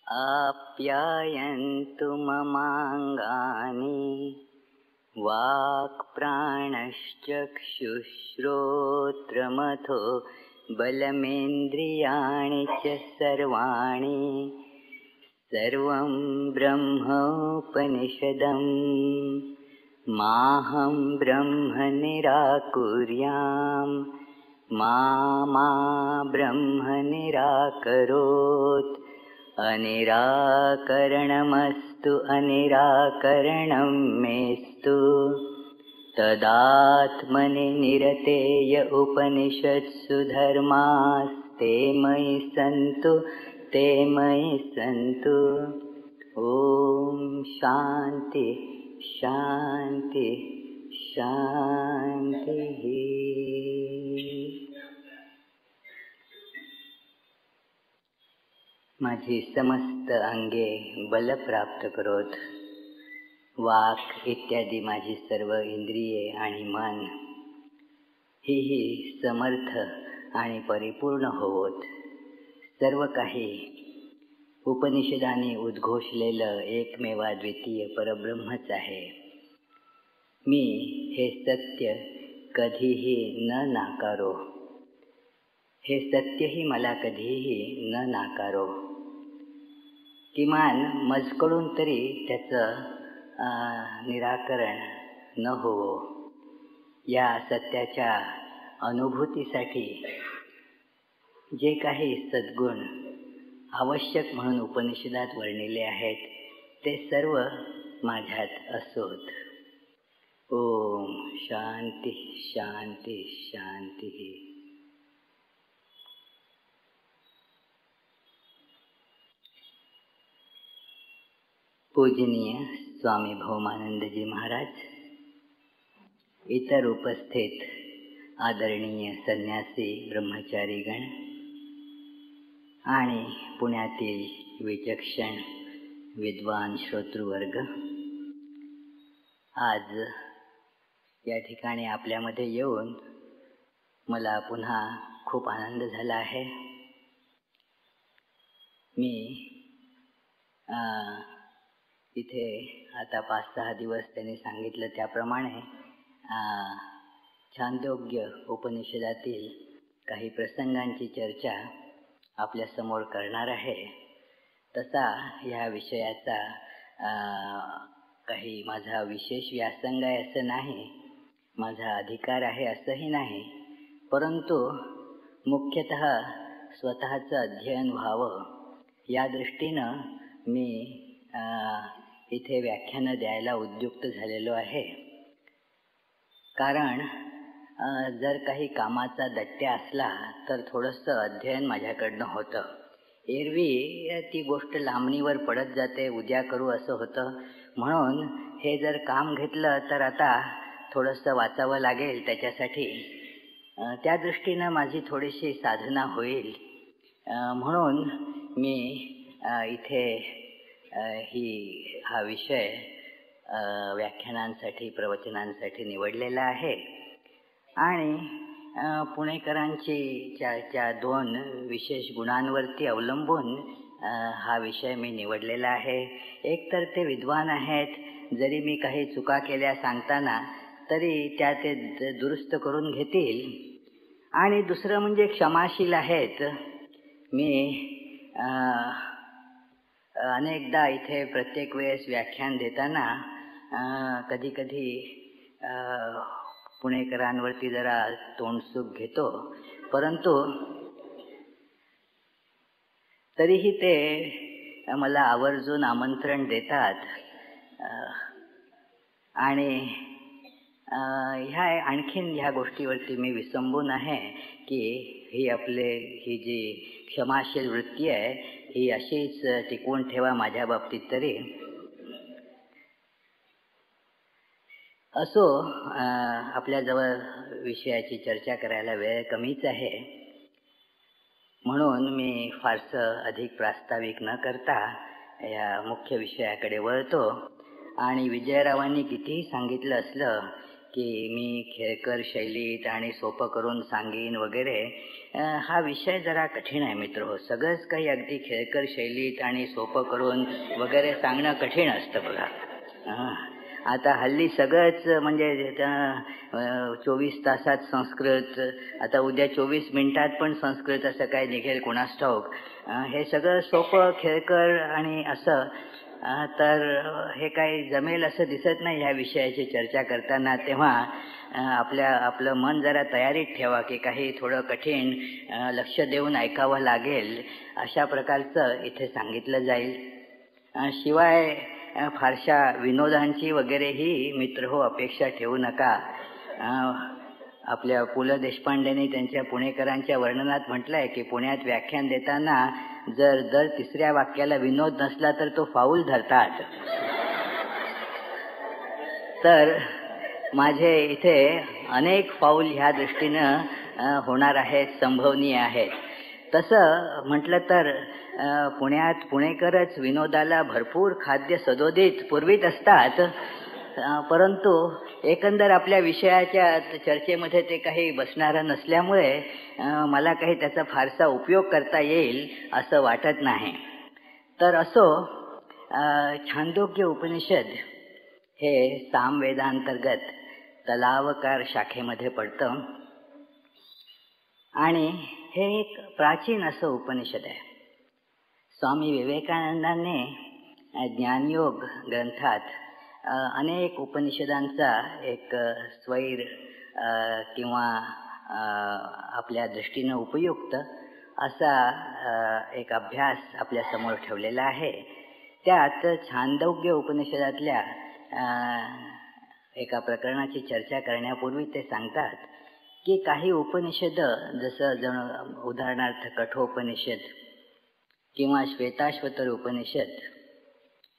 आप्यायन्तु ममाङ्गानि वाक्प्राणश्चक्षुश्रोत्रमथो बलमेन्द्रियाणि च सर्वाणि सर्वं ब्रह्मोपनिषदम् माहं ब्रह्म निराकुर्याम् मा ब्रह्म निराकरोत् अनिराकरणमस्तु अनिराकरणं मेस्तु तदात्मनि निरतेय उपनिषत्सु धर्मास्ते मयि सन्तु ते मयि सन्तु। ॐ शान्ति शान्ति शान्तिः। माझी समस्त अंगे बल प्राप्त करोत, वाक इत्यादी माझी सर्व इंद्रिये आणि मन ही समर्थ आणि परिपूर्ण होवोत। सर्व काही उपनिषदांनी उद्घोषलेलं एकमेवाद्वितीय परब्रह्मच आहे। मी हे सत्य कधीही न नाकारो, हे सत्यही मला कधीही न नाकारो। किमान मजकडून तरी त्याचं निराकरण न होवो। या सत्याच्या अनुभूतीसाठी जे काही सद्गुण आवश्यक म्हणून उपनिषदात वर्णिले आहेत ते सर्व माझ्यात असोत। ओम शांती शांती शांती। पूजनीय स्वामी भौमानंदजी महाराज, इतर उपस्थित आदरणीय संन्यासी ब्रह्मचारीगण आणि पुण्यातील विचक्षण विद्वान श्रोतृवर्ग, आज या ठिकाणी आपल्यामध्ये येऊन मला पुन्हा खूप आनंद झाला आहे। मी इथे आता 5-6 दिवस त्यांनी सांगितलं त्याप्रमाणे छांदोग्य उपनिषदातील काही प्रसंगांची चर्चा आपल्यासमोर करणार आहे। तसा ह्या विषयाचा काही माझा विशेष व्यासंग आहे असं नाही, माझा अधिकार आहे असंही नाही, परंतु मुख्यतः स्वतःचं अध्ययन व्हावं या दृष्टीनं मी इथे व्याख्यानं द्यायला उद्युक्त झालेलो आहे। कारण जर काही कामाचा दट्ट्या असला तर थोडंसं अध्ययन माझ्याकडनं होतं। एरवी ती गोष्ट लांबणीवर पडत जाते, उद्या करू असं होतं, म्हणून हे जर काम घेतलं तर आता थोडंसं वाचावं लागेल त्याच्यासाठी, त्या दृष्टीनं माझी थोडीशी साधना होईल म्हणून मी इथे हा विषय व्याख्यानांसाठी प्रवचनांसाठी निवडलेला आहे। आणि पुणेकरांची त्या 2 विशेष गुणांवरती अवलंबून हा विषय मी निवडलेला आहे। एक तर ते विद्वान आहेत, जरी मी काही चुका केल्या सांगताना तरी त्या ते दुरुस्त करून घेतील, आणि दुसरं म्हणजे क्षमाशील आहेत। मी अनेकदा इथे प्रत्येक वेळेस व्याख्यान देताना कधी पुणेकरांवरती जरा तोंडसूक घेतो, परंतु तरीही ते मला आवर्जून आमंत्रण देतात। आणि आणखीन ह्या गोष्टीवरती मी विसंबून आहे की ही जी क्षमाशील वृत्ती आहे ही अशीच टिकवून ठेवा माझ्या बाबतीत तरी। असो, आपल्याजवळ विषयाची चर्चा करायला वेळ कमीच आहे, म्हणून मी फारसं अधिक प्रास्ताविक न करता या मुख्य विषयाकडे वळतो। आणि विजयरावांनी कितीही सांगितलं असलं की मी खेळकर शैलीत आणि सोपं करून सांगीन वगैरे, हा विषय जरा कठीण आहे मित्र हो. सगळंच काही अगदी खेळकर शैलीत आणि सोपं करून वगैरे सांगणं कठीण असतं बघा. आता हल्ली सगळंच म्हणजे 24 तासात संस्कृत, आता उद्या 24 मिनिटात पण संस्कृत असं काय निघेल कुणास ठाऊक. हे सगळं सोपं खेळकर आणि असं तर हे काही जमेल असं दिसत नाही ह्या विषयाची चर्चा करताना. तेव्हा आपलं मन जरा तयारीत ठेवा की काही थोडं कठीण लक्ष देऊन ऐकावं लागेल अशा प्रकारचं इथे सांगितलं जाईल. शिवाय फारशा विनोदांची वगैरेही मित्र हो अपेक्षा ठेवू नका. आपल्या पु ल देशपांडेंनी त्यांच्या पुणेकरांच्या वर्णनात म्हटलं आहे की पुण्यात व्याख्यान देताना जर दर तिसऱ्या वाक्याला विनोद नसला तर तो फाऊल धरतात. तर माझे इथे अनेक फाऊल ह्या दृष्टीनं होणार आहेत, संभवनीय आहेत. तसं म्हटलं तर पुण्यात पुणेकरच विनोदाला भरपूर खाद्य सदोदित पुरवीत असतात, परंतु एकंदर आपल्या विषयाच्या चर्चेमध्ये ते काही बसणारं नसल्यामुळे मला काही त्याचा फारसा उपयोग करता येईल असं वाटत नाही. तर असो, छांदोग्य उपनिषद हे सामवेदांतर्गत तलावकार शाखेमध्ये पडतं आणि हे एक प्राचीन असं उपनिषद आहे. स्वामी विवेकानंदांनी ज्ञानयोग ग्रंथात अनेक उपनिषदांचा एक स्वैर किंवा आपल्या दृष्टीनं उपयुक्त असा एक अभ्यास आपल्यासमोर ठेवलेला आहे. त्यात छांदोग्य उपनिषदातल्या एका प्रकरणाची चर्चा करण्यापूर्वी ते सांगतात की काही उपनिषद, जसं उदाहरणार्थ कठोपनिषद किंवा श्वेताश्वतर उपनिषद,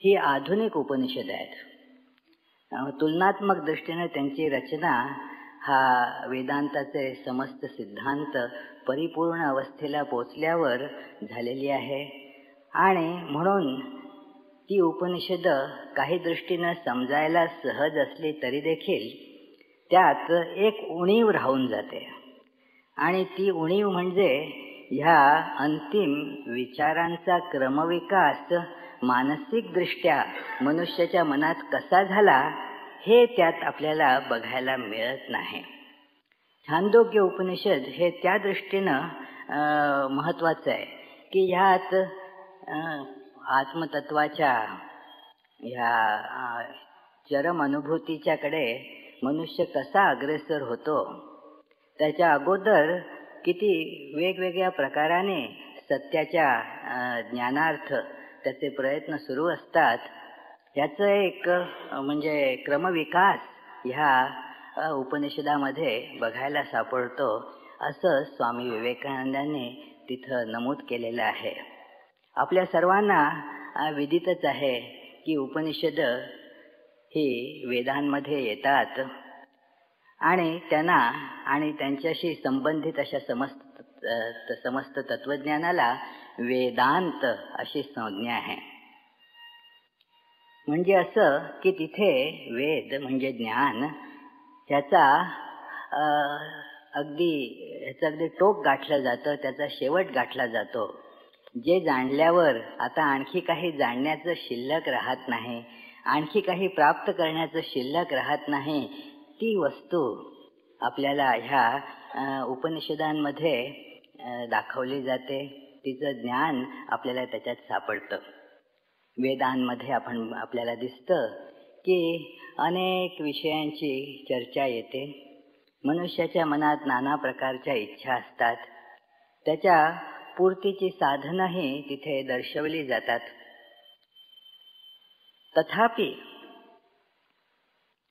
ही आधुनिक उपनिषद आहेत. तुलनात्मक दृष्टीने त्यांची रचना हा वेदांताचे समस्त सिद्धांत परिपूर्ण अवस्थेला पोचल्यावर झालेली आहे आणि म्हणून ती उपनिषद काही दृष्टीनं समजायला सहज असली तरी देखील त्यात एक उणीव राहून जाते आणि ती उणीव म्हणजे ह्या अंतिम विचारांचा क्रमविकास मानसिकदृष्ट्या मनुष्याच्या मनात कसा झाला हे त्यात आपल्याला बघायला मिळत नाही. छांदोग्य उपनिषद हे त्या दृष्टीनं महत्त्वाचं आहे की ह्यात आत्मतत्वाच्या ह्या चरम अनुभूतीच्याकडे मनुष्य कसा अग्रेसर होतो, त्याच्या अगोदर किती वेगवेगळ्या प्रकाराने सत्याच्या ज्ञानार्थ त्याचे प्रयत्न सुरू असतात, याचं एक म्हणजे क्रमविकास ह्या उपनिषदामध्ये बघायला सापडतो असं स्वामी विवेकानंदांनी तिथं नमूद केलेलं आहे. आपल्या सर्वांना विदितच आहे की उपनिषद ही वेदांमध्ये येतात आणि त्यांना आणि त्यांच्याशी संबंधित अशा समस्त तत्वज्ञानाला वेदांत अशी संज्ञा आहे. म्हणजे असं की तिथे वेद म्हणजे ज्ञान ह्याचं अगदी टोक गाठलं जातं, त्याचा शेवट गाठला जातो. जे जाणल्यावर आता आणखी काही जाणण्याचं शिल्लक राहत नाही, आणखी काही प्राप्त करण्याचं शिल्लक राहत नाही, ती वस्तू आपल्याला ह्या उपनिषदांमध्ये दाखवली जाते. तिचं ज्ञान आपल्याला त्याच्यात सापडतं. वेदांमध्ये आपल्याला दिसतं की अनेक विषयांची चर्चा येते. मनुष्याच्या मनात नाना प्रकारच्या इच्छा असतात, त्याच्या पूर्तीची साधनंही तिथे दर्शवली जातात. तथापि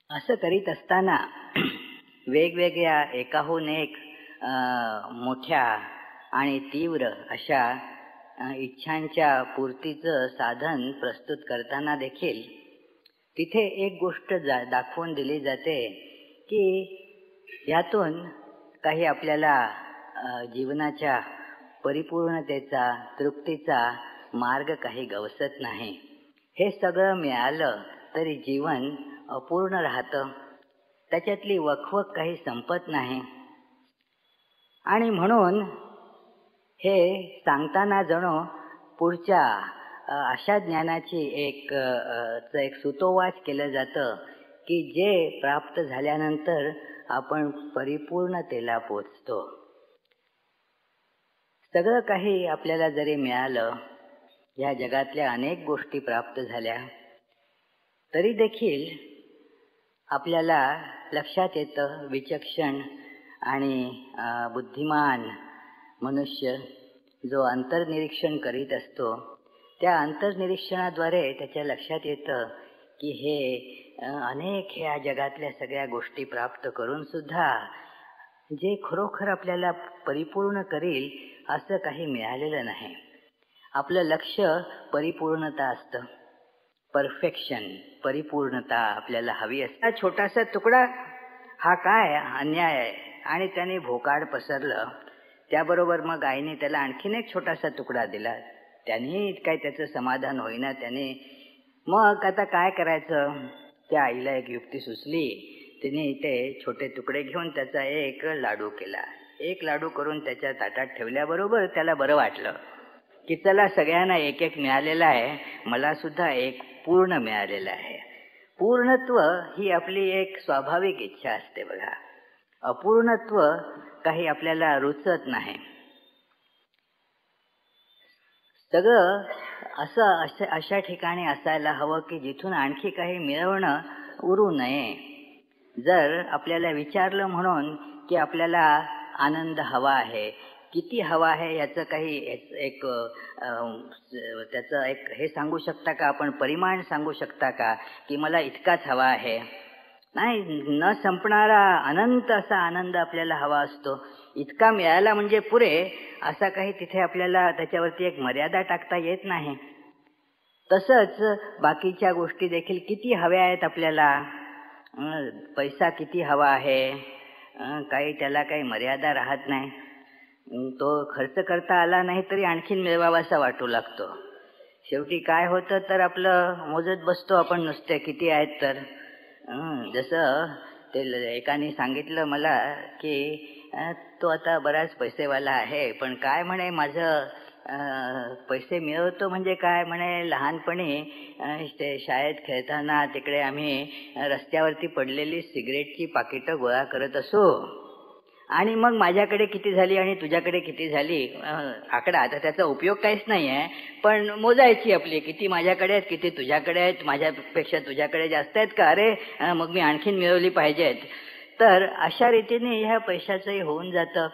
असं करीत असताना वेगवेगळ्या एकाहून एक मोठ्या आणि तीव्र अशा इच्छांच्या पूर्तीचं साधन प्रस्तुत करताना देखील तिथे एक गोष्ट दाखवून दिली जाते की यातून काही आपल्याला जीवनाच्या परिपूर्णतेचा, तृप्तीचा मार्ग काही गवसत नाही. हे सगळं मिळालं तरी जीवन अपूर्ण राहतं. त्याच्यातली वखवक काही संपत नाही. आणि म्हणून हे सांगताना जणू पुढच्या अशा ज्ञानाची एक सुतोवाच केलं जातं की जे प्राप्त झाल्यानंतर आपण परिपूर्णतेला पोचतो. सगळं काही आपल्याला जरी मिळालं, या जगातल्या अनेक गोष्टी प्राप्त झाल्या, तरी देखील आपल्याला लक्षात येतं विचक्षण आणि बुद्धिमान मनुष्य जो अंतर्निरीक्षण करीत असतो, त्या अंतर्निरीक्षणाद्वारे त्याच्या लक्षात येतं की हे अनेक ह्या जगातल्या सगळ्या गोष्टी प्राप्त करून सुद्धा जे खरोखर आपल्याला परिपूर्ण करील असं काही मिळालेलं नाही. आपलं लक्ष परिपूर्णता असतं, परफेक्शन, परिपूर्णता आपल्याला हवी असते. छोटासा तुकडा हा काय अन्याय आहे, आणि त्याने भोकाड पसरलं. त्याबरोबर मग आईने त्याला आणखीन एक छोटासा तुकडा दिला, त्याने काही त्याचं समाधान होईना. त्याने मग आता काय करायचं, त्या आईला एक युक्ती सुचली. तिने ते छोटे तुकडे घेऊन त्याचा एक लाडू केला. एक लाडू करून त्याच्या ताटात ठेवल्याबरोबर त्याला बरं वाटलं की चला सगळ्यांना एक एक मिळालेला आहे, मला सुद्धा एक पूर्ण मिळालेलं आहे. पूर्णत्व ही आपली एक स्वाभाविक इच्छा असते बघा. अपूर्णत्व काही आपल्याला रुचत नाही. सगळं अशा ठिकाणी असायला हवं की जिथून आणखी काही मिळवणं उरू नये. जर आपल्याला विचारलं म्हणून की आपल्याला आनंद हवा आहे, किती हवा आहे याचं काही त्याचं एक हे सांगू शकता का, आपण परिमाण सांगू शकता का की मला इतकाच हवा आहे? नाही, न संपणारा अनंत असा आनंद आपल्याला हवा असतो. इतका मिळाला म्हणजे पुरे असा काही तिथे आपल्याला त्याच्यावरती एक मर्यादा टाकता येत नाही. तसंच बाकीच्या गोष्टी देखील किती हव्या आहेत आपल्याला. पैसा किती हवा आहे, काही त्याला काही मर्यादा राहत नाही. तो खर्च करता आला नाही तरी आणखीन मिळवावासा वाटू लागतो. शेवटी काय होतं तर आपलं मोजत बसतो आपण नुसते किती आहेत तर. जसं ते एकाने सांगितलं मला की तो आता बराच पैसेवाला आहे, पण काय म्हणे माझं पैसे मिळवतो म्हणजे काय म्हणे, लहानपणी ते शाळेत खेळताना तिकडे आम्ही रस्त्यावरती पडलेली सिगरेटची पाकिटं गोळा करत असो, आणि मग माझ्याकडे किती झाली आणि तुझ्याकडे किती झाली आकडा, आता त्याचा उपयोग काहीच नाही आहे, पण मोजायची आपली, किती माझ्याकडे आहेत किती तुझ्याकडे आहेत, माझ्यापेक्षा तुझ्याकडे जास्त आहेत का, अरे मग मी आणखीन मिळवली पाहिजेत. तर अशा रीतीने ह्या पैशाचंही होऊन जातं.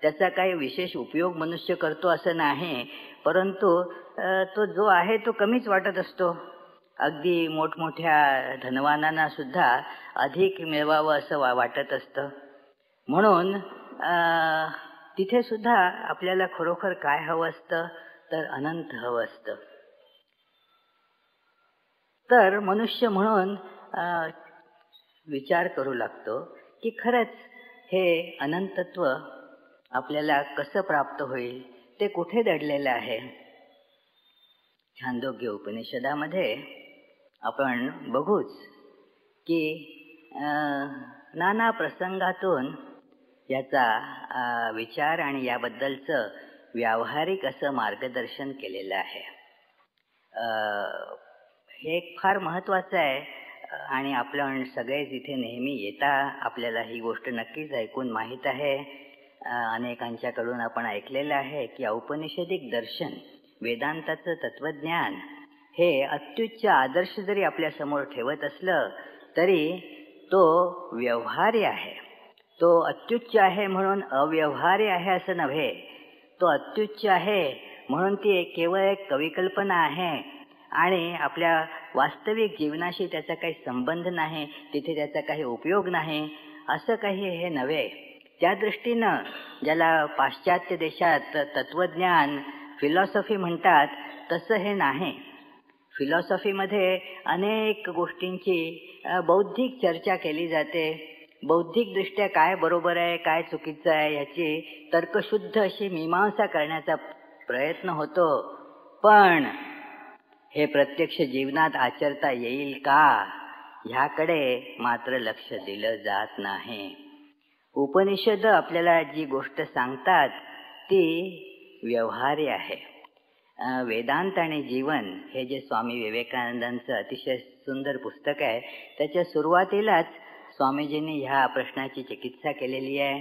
त्याचा काही विशेष उपयोग मनुष्य करतो असं नाही, परंतु तो जो आहे तो कमीच वाटत असतो. अगदी मोठमोठ्या धनवानांना सुद्धा अधिक मिळवावं असं वाटत असतं. म्हणून तिथे सुद्धा आपल्याला खरोखर काय हवं असतं तर अनंत हवं असतं. तर मनुष्य म्हणून विचार करू लागतो की खरंच हे अनंतत्व आपल्याला कसं प्राप्त होईल, ते कुठे दडलेलं आहे. छांदोग्य उपनिषदामध्ये आपण बघूच की नाना प्रसंगातून याचा विचार आणि याबद्दलचं व्यावहारिक असं मार्गदर्शन केलेलं आहे. हे फार महत्त्वाचं आहे आणि आपण सगळेच इथे नेहमी येता, आपल्याला ही गोष्ट नक्कीच ऐकून माहीत आहे. अनेकांच्याकडून आपण ऐकलेलं आहे की औपनिषदिक दर्शन, वेदांताचं तत्वज्ञान हे अत्युच्च आदर्श जरी आपल्यासमोर ठेवत असलं तरी तो व्यवहार्य आहे. तो अत्युच्च आहे म्हणून अव्यवहार्य आहे असं नव्हे. तो अत्युच्च आहे म्हणून ती केवळ एक कविकल्पना आहे आणि आपल्या वास्तविक जीवनाशी त्याचा काही संबंध नाही, तिथे त्याचा काही उपयोग नाही असं काही हे नव्हे. त्या दृष्टीनं ज्याला पाश्चात्य देशात तत्वज्ञान फिलॉसॉफी म्हणतात तसं हे नाही. फिलॉसॉफीमध्ये अनेक गोष्टींची बौद्धिक चर्चा केली जाते. बौद्धिकदृष्ट्या काय बरोबर आहे काय चुकीचं आहे याची तर्कशुद्ध अशी मीमांसा करण्याचा प्रयत्न होतो. पण हे प्रत्यक्ष जीवनात आचरता येईल का ह्याकडे मात्र लक्ष दिलं जात नाही. उपनिषद आपल्याला जी गोष्ट सांगतात ती व्यवहार्य आहे. वेदांत आणि जीवन हे जे स्वामी विवेकानंदांचं अतिशय सुंदर पुस्तक आहे, त्याच्या सुरुवातीलाच स्वामीजींनी ह्या प्रश्नाची चिकित्सा केलेली आहे.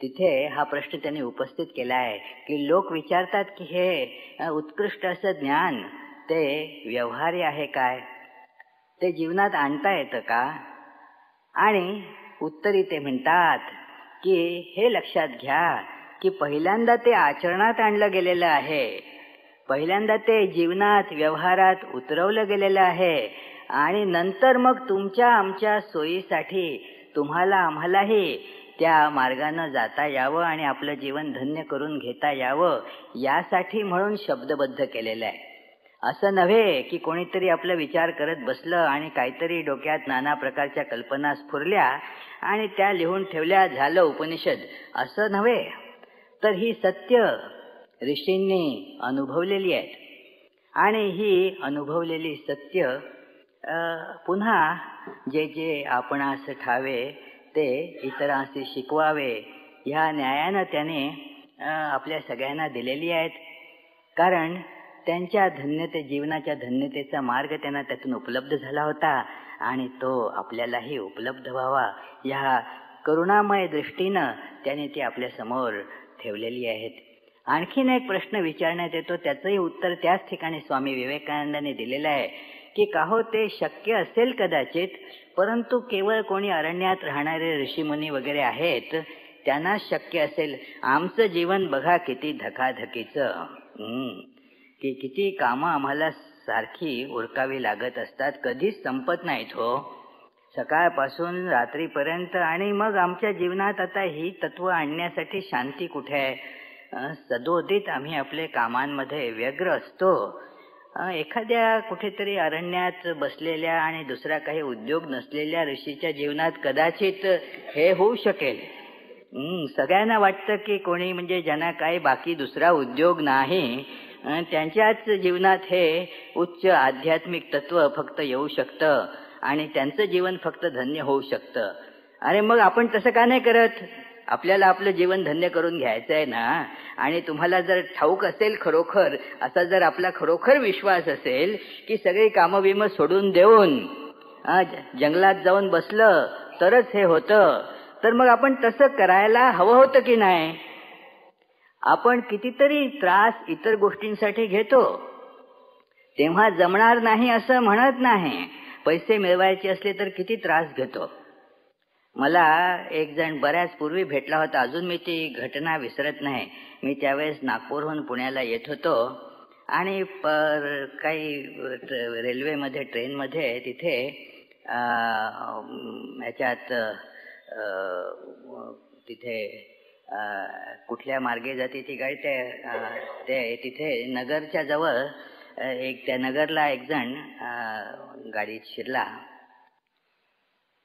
तिथे हा प्रश्न त्यांनी उपस्थित केला आहे की लोक विचारतात की हे उत्कृष्ट असं ज्ञान ते व्यवहार्य आहे काय, ते जीवनात आणता येतं का? आणि उत्तरी ते म्हणतात की हे लक्षात घ्या की पहिल्यांदा ते आचरणात आणलं गेलेलं आहे, पहिल्यांदा ते जीवनात व्यवहारात उतरवलं गेलेलं आहे आणि नंतर मग तुमच्या आमच्या सोयीसाठी तुम्हाला आम्हालाही त्या मार्गानं जाता यावं आणि आपलं जीवन धन्य करून घेता यावं यासाठी म्हणून शब्दबद्ध केलेलं आहे. असं नव्हे की कोणीतरी आपला विचार करत बसलं आणि काहीतरी डोक्यात नाना प्रकारच्या कल्पना स्फुरल्या आणि त्या लिहून ठेवल्या, झालं उपनिषद, असं नव्हे. तर ही सत्य ऋषींनी अनुभवलेली आहेत आणि ही अनुभवलेली सत्य पुन्हा जे जे आपणास ठावे ते इतरांशी शिकवावे ह्या न्यायानं त्याने आपल्या सगळ्यांना दिलेली आहेत. कारण त्यांच्या जीवनाच्या धन्यतेचा मार्ग त्यांना त्यातून उपलब्ध झाला होता आणि तो आपल्यालाही उपलब्ध व्हावा ह्या करुणामय दृष्टीनं त्याने ती आपल्यासमोर ठेवलेली आहेत. आणखीन एक प्रश्न विचारण्यात येतो, त्याचंही उत्तर त्याच ठिकाणी स्वामी विवेकानंदांनी दिलेलं आहे की का हो ते शक्य असेल कदाचित, परंतु केवळ कोणी अरण्यात राहणारे ऋषीमुनी वगैरे आहेत त्यांना शक्य असेल. आमचं जीवन बघा किती धकाधकीचं, की किती कामं आम्हाला सारखी उरकावी लागत असतात, कधीच संपत नाहीत हो, सकाळपासून रात्रीपर्यंत. आणि मग आमच्या जीवनात आता ही तत्व आणण्यासाठी शांती कुठे आहे? सदोदित आम्ही आपले कामांमध्ये व्यग्र असतो. एखाद्या कुठेतरी अरण्यात बसलेल्या आणि दुसरा काही उद्योग नसलेल्या ऋषीच्या जीवनात कदाचित हे होऊ शकेल. सगळ्यांना वाटतं की कोणी म्हणजे ज्यांना काही बाकी दुसरा उद्योग नाही त्यांच्याच जीवनात हे उच्च आध्यात्मिक तत्व फक्त येऊ शकतं आणि त्यांचं जीवन फक्त धन्य होऊ शकतं. अरे मग आपण तसं का नाही करत? आपल्याला आपलं जीवन धन्य करून घ्यायचं आहे ना. आणि तुम्हाला जर ठाऊक असेल खरोखर, असा जर आपला खरोखर विश्वास असेल की सगळी कामं बिमं सोडून देऊन जंगलात जाऊन बसलं तरच हे होतं, तर मग आपण तसं करायला हवं होतं की नाही? आपण कितीतरी त्रास इतर गोष्टींसाठी घेतो, तेव्हा जमणार नाही असं म्हणत नाही. पैसे मिळवायचे असले तर किती त्रास घेतो. मला एक जण बऱ्याच पूर्वी भेटला होता, अजून मी ती घटना विसरत नाही. मी त्यावेळेस नागपूरहून पुण्याला येत होतो आणि काही रेल्वेमध्ये ट्रेनमध्ये तिथे ह्याच्यात तिथे कुठल्या मार्गे जाते ती गाडी, ते तिथे नगरच्या जवळ त्या नगरला एक जण गाडीत शिरला.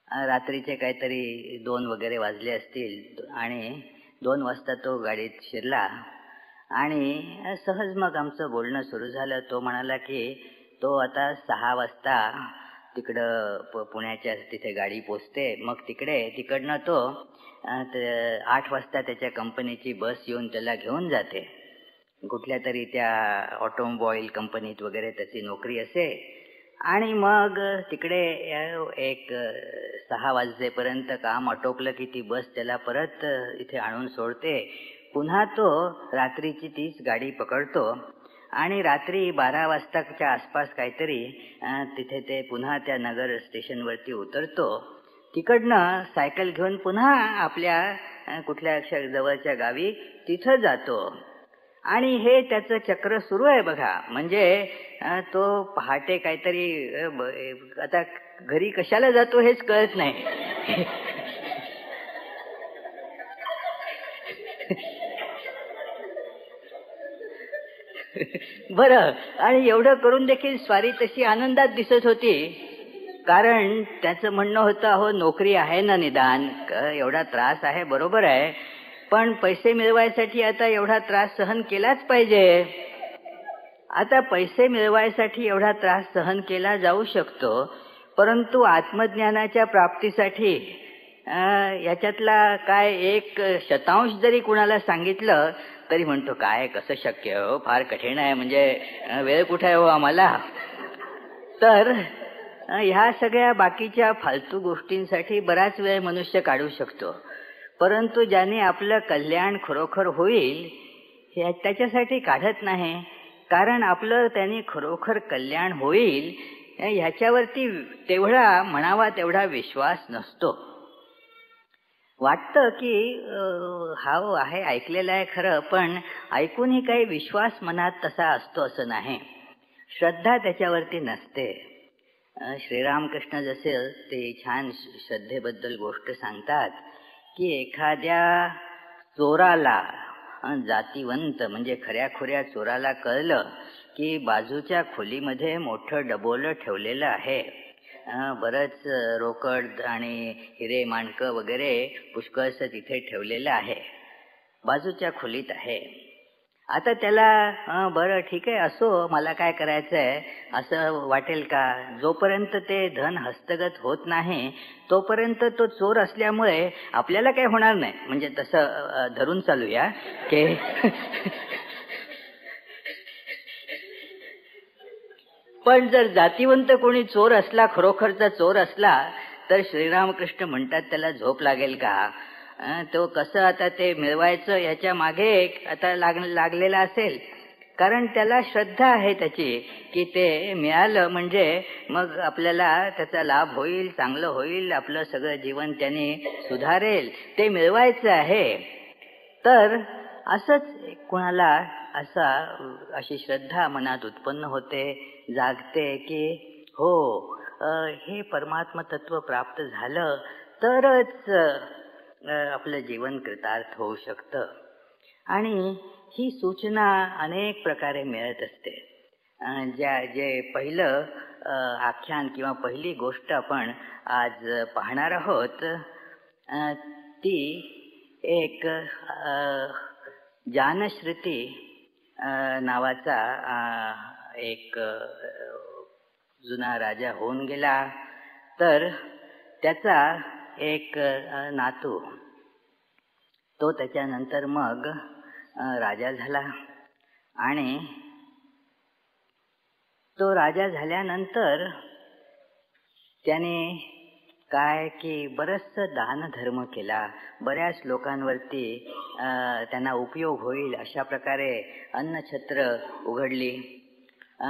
रात्रीचे काहीतरी 2 वगैरे वाजले असतील आणि 2 वाजता तो गाडीत शिरला आणि सहज मग आमचं बोलणं सुरू झालं. तो म्हणाला की तो आता 6 वाजता तिकडं पुण्याच्या तिथे गाडी पोचते, मग तिकडनं तो 8 वाजता त्याच्या कंपनीची बस येऊन त्याला घेऊन जाते. कुठल्या तरी त्या ऑटोमोबाईल कंपनीत वगैरे त्याची नोकरी असे. आणि मग तिकडे एक 6 वाजेपर्यंत काम आटोपलं की ती बस त्याला परत इथे आणून सोडते. पुन्हा तो रात्रीची तीच गाडी पकडतो आणि रात्री 12 वाजताच्या आसपास काहीतरी तिथे ते पुन्हा त्या नगर स्टेशनवरती उतरतो. तिकडनं सायकल घेऊन पुन्हा आपल्या कुठल्या जवळच्या गावी तिथं जातो. आणि हे त्याचं चक्र सुरू आहे बघा. म्हणजे तो पहाटे काहीतरी आता घरी कशाला जातो हेच कळत नाही. बरं, आणि एवढं करून देखील स्वारी तशी आनंदात दिसत होती, कारण त्याचं म्हणणं होतं, अहो नोकरी आहे ना, निदान एवढा त्रास आहे बरोबर आहे, पण पैसे मिळवायसाठी आता एवढा त्रास सहन केलाच पाहिजे. आता पैसे मिळवायसाठी एवढा त्रास सहन केला जाऊ शकतो, परंतु आत्मज्ञानाच्या प्राप्तीसाठी याच्यातला काय 1/100 जरी कुणाला सांगितलं तरी म्हणतो काय कसं शक्य हो, फार कठीण आहे, म्हणजे वेळ कुठे आहे हो आम्हाला. तर ह्या सगळ्या बाकीच्या फालतू गोष्टींसाठी बराच वेळ मनुष्य काढू शकतो, परंतु ज्याने आपलं कल्याण खरोखर होईल त्याच्यासाठी काढत नाही. कारण आपलं त्याने खरोखर कल्याण होईल ह्याच्यावरती तेवढा म्हणावा तेवढा विश्वास नसतो. वाटतं की आहे ऐकलेलं आहे खरं, पण ऐकूनही काही विश्वास मनात तसा असतो असं नाही. श्रद्धा त्याच्यावरती नसते. श्रीरामकृष्ण जसे ते छान श्रद्धेबद्दल गोष्ट सांगतात की एखाद्या चोराला, जातीवंत म्हणजे खऱ्याखुऱ्या चोराला कळलं की बाजूच्या खोलीमध्ये मोठं डबोलं ठेवलेलं आहे, बरंच रोकड आणि हिरे माणकं वगैरे पुष्कळसं तिथे ठेवलेलं आहे, बाजूच्या खोलीत आहे. आता त्याला बरं ठीक आहे असो, मला काय करायचं आहे असं वाटेल का? जोपर्यंत ते धन हस्तगत होत नाही तोपर्यंत तो चोर असल्यामुळे आपल्याला काही होणार नाही, म्हणजे तसं धरून चालूया की पण जर जातीवंत कोणी चोर असला, खरोखरचा चोर असला, तर श्रीरामकृष्ण म्हणतात त्याला झोप लागेल का? तो कसं आता ते मिळवायचं याच्या मागे आता लागलेला असेल, कारण त्याला श्रद्धा आहे त्याची की ते मिळालं म्हणजे मग आपल्याला त्याचा लाभ होईल, चांगलं होईल, आपलं सगळं जीवन त्याने सुधारेल, ते मिळवायचं आहे. तर असंच कोणाला अशी श्रद्धा मनात उत्पन्न होते, जागते की हो हे परमात्म तत्व प्राप्त झालं तरच आपलं जीवन कृतार्थ होऊ शकतं. आणि ही सूचना अनेक प्रकारे मिळत असते. जे पहिलं आख्यान किंवा पहिली गोष्ट आपण आज पाहणार आहोत ती एक जानश्रुती नावाचा एक जुना राजा होऊन गेला. तर त्याचा एक नातू, तो त्याच्यानंतर मग राजा झाला. आणि तो राजा झाल्यानंतर त्याने काय की बरंचसं दानधर्म केला, बऱ्याच लोकांवरती त्यांना उपयोग होईल अशा प्रकारे अन्नछत्र उघडली.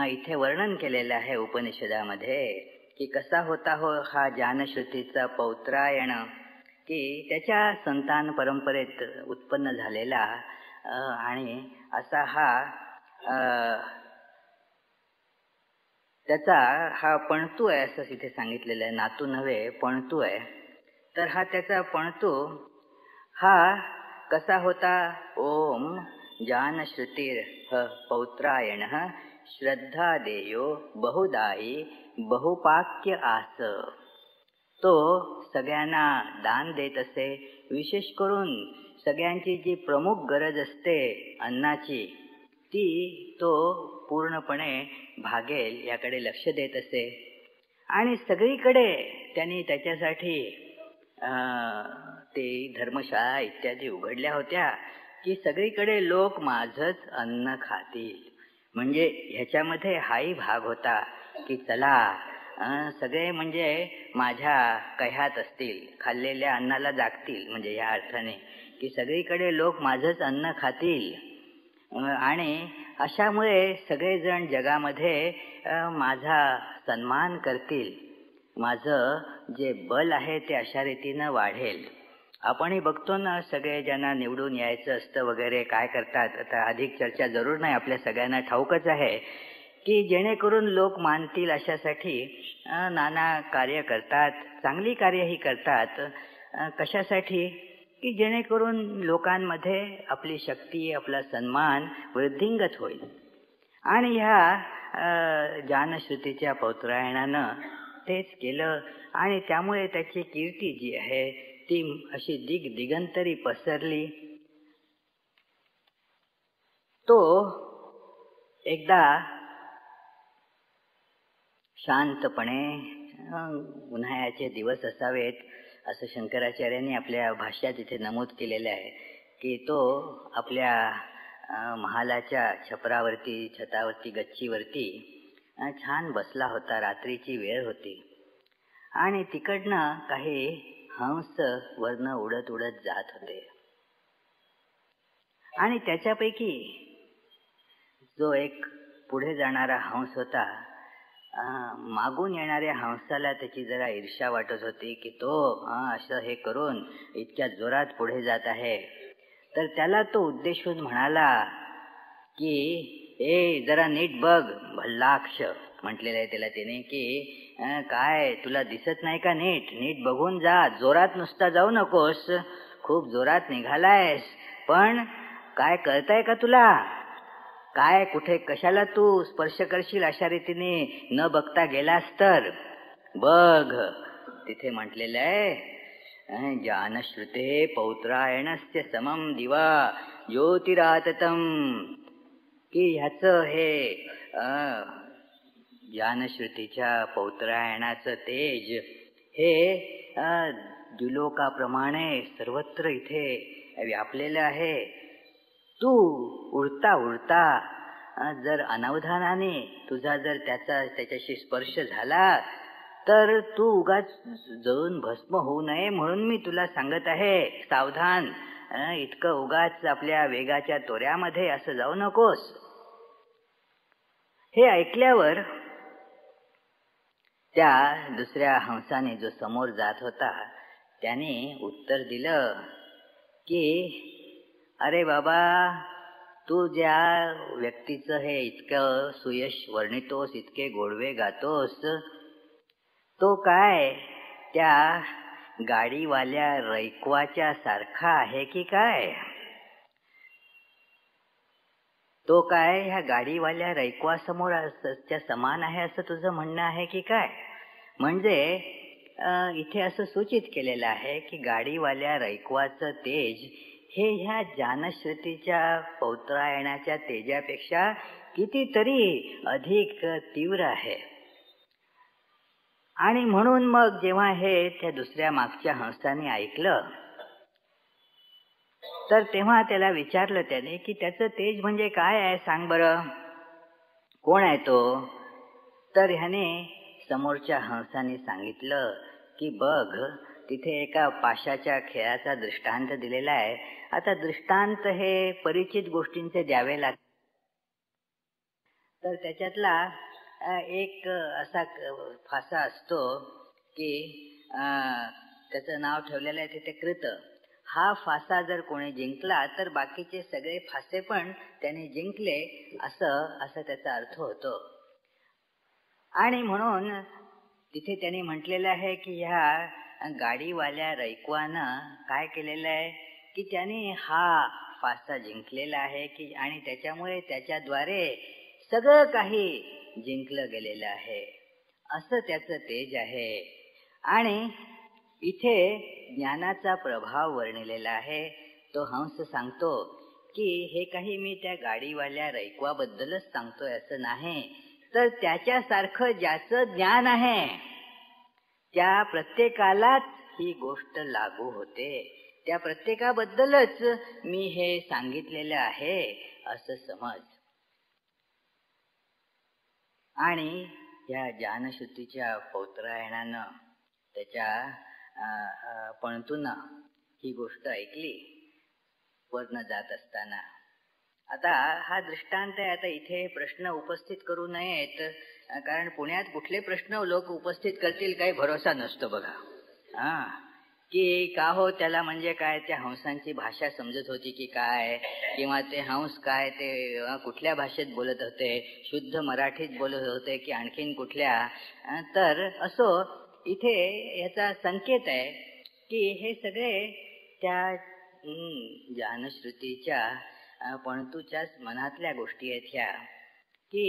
इथे वर्णन केलेलं आहे उपनिषदामध्ये की कसा होता हो हा जानश्रुतीचा पौत्रायण, की त्याच्या संतान परंपरेत उत्पन्न झालेला आणि असा त्याचा हा पणतू आहे असं तिथे सांगितलेलं आहे. नातू नव्हे, पणतू आहे. तर हा त्याचा पणतू हा कसा होता? ओम जानश्रुतीर पौत्रायण श्रद्धा देयो बहुदायी बहुपाक्य आस. तो सगळ्यांना दान देत असे, विशेष करून सगळ्यांची जी प्रमुख गरज असते अन्नाची ती तो पूर्णपणे भागेल याकडे लक्ष देत असे. आणि सगळीकडे त्यांनी त्याच्यासाठी ते धर्मशाळा इत्यादी उघडल्या होत्या की सगळीकडे लोक माझंच अन्न खातील. म्हणजे ह्याच्यामध्ये हाही भाग होता की चला सगळे म्हणजे माझ्या कह्यात असतील, खाल्लेल्या अन्नाला जागतील, म्हणजे या अर्थाने की सगळीकडे लोक माझंच अन्न खातील. आणि अशामुळे सगळेजण जगामध्ये माझा सन्मान करतील, माझं जे बल आहे ते अशा रीतीनं वाढेल. आपणही बघतो ना, सगळे ज्यांना निवडून यायचं असतं वगैरे काय करतात, आता अधिक चर्चा जरूर नाही, आपल्या सगळ्यांना ठाऊकच आहे की जेणेकरून लोक मानतील अशासाठी नाना कार्य करतात, चांगली कार्यही करतात. कशासाठी? की जेणेकरून लोकांमध्ये आपली शक्ती, आपला सन्मान वृद्धिंगत होईल. आणि ह्या जानश्रुतीच्या पौत्रायणानं तेच केलं आणि त्यामुळे त्याची कीर्ती जी आहे ती अशी दिगंतरी पसरली. तो एकदा शांतपणे उन्हाळ्याचे दिवस असावेत असं शंकराचार्यांनी आपल्या भाष्यात इथे नमूद केलेलं आहे की तो आपल्या महालाच्या छतावरती गच्चीवरती छान बसला होता. रात्रीची वेळ होती आणि तिकडनं काही हंस वरनं उडत उडत जात होते आणि त्याच्यापैकी जो एक पुढे जाणारा हंस होता, मागून येणाऱ्या हंसाला त्याची जरा ईर्ष्या वाटत होती की तो असं हे करून इतक्या जोरात पुढे जात आहे. तर त्याला तो उद्देशून म्हणाला की ए जरा नीट बघ. भल्लाक्ष म्हटलेलं आहे त्याला त्याने की काय तुला दिसत नाही का? नीट नीट बघून जा. जोरात नुसता जाऊ नकोस. खूप जोरात निघालायस पण काय कळतंय का तुला? काय कुठे कशाला तू स्पर्श करशील अशा रीतीने न बघता गेलास तर बघ. तिथे म्हटलेलं आहे जानश्रुते पौत्रायणस्य समम दिवा ज्योतिराततम, की ह्याचं हे जानश्रुतीच्या पौत्रायणाचं तेज हे द्युलोकाप्रमाणे सर्वत्र इथे व्यापलेलं आहे. तू उडता उडता जर अनवधानाने तुझा जर त्याच्याशी स्पर्श झाला तर तू उगाच जळून भस्म होऊ नये म्हणून मी तुला सांगत आहे. सावधान. इतकं उगाच आपल्या वेगाच्या तोऱ्यामध्ये असं जाऊ नकोस. हे ऐकल्यावर त्या दुसऱ्या हंसाने जो समोर जात होता त्याने उत्तर दिलं की अरे बाबा, तू ज्या व्यक्तीचं हे इतकं सुयश वर्णितोस, इतके गोडवे गातोस, तो काय त्या गाडीवाल्या रैकवाच्या सारखा आहे की काय? तो काय ह्या गाडीवाल्या रैकवासमोर त्या समान आहे असं तुझं म्हणणं आहे की काय? म्हणजे इथे असं सूचित केलेलं आहे की गाडीवाल्या रैकवाचं तेज हे ह्या जानश्रुतीच्या पौत्रायणाच्या तेजापेक्षा कितीतरी अधिक तीव्र आहे. आणि म्हणून मग जेव्हा हे त्या दुसऱ्या मागच्या हंसाने ऐकलं तर तेव्हा त्याला विचारलं त्याने की त्याचं तेज म्हणजे काय आहे सांग बरं, कोण आहे तो? तर ह्याने समोरच्या हंसाने सांगितलं की बघ, तिथे एका पाशाच्या खेळाचा दृष्टांत दिलेला आहे. आता दृष्टांत हे परिचित गोष्टींचे द्यावे लागतात. तर त्याच्यातला एक असा फासा असतो की त्याचं नाव ठेवलेलं आहे तिथे कृत. हा फासा जर कोणी जिंकला तर बाकीचे सगळे फासे पण त्याने जिंकले असं त्याचा अर्थ होतो. आणि म्हणून तिथे त्यांनी म्हटलेलं आहे की ह्या गाडीवाल्या रैकवानं काय केलेलं आहे की त्याने हा फासा जिंकलेला आहे की आणि त्याच्यामुळे त्याच्याद्वारे सगळं काही जिंकलं गेलेलं आहे असं त्याचं तेज आहे. आणि इथे ज्ञानाचा प्रभाव वर्णिलेला आहे. तो हंस सांगतो की हे काही मी त्या गाडीवाल्या रैकवाबद्दलच सांगतोय असं नाही, तर त्याच्यासारखं ज्याचं ज्ञान आहे त्या प्रत्येकालाच ही गोष्ट लागू होते. त्या प्रत्येकाबद्दलच मी हे सांगितलेलं आहे असं समज. आणि या जानश्रुतीच्या पौत्रायणानं त्याच्या पणतूनं ही गोष्ट ऐकली वरनं जात असताना. आता हा दृष्टांत आहे. आता इथे प्रश्न उपस्थित करू नयेत, कारण पुण्यात कुठले प्रश्न लोक उपस्थित करतील काही भरोसा नसतो बघा. की का हो त्याला म्हणजे काय त्या हंसांची भाषा समजत होती की काय, किंवा ते हंस काय ते कुठल्या भाषेत बोलत होते, शुद्ध मराठीत बोलत होते की आणखीन कुठल्या. तर असो इथे याचा संकेत आहे की हे सगळे त्या जानश्रुतीच्या पणतूच्याच मनातल्या गोष्टी आहेत ह्या, की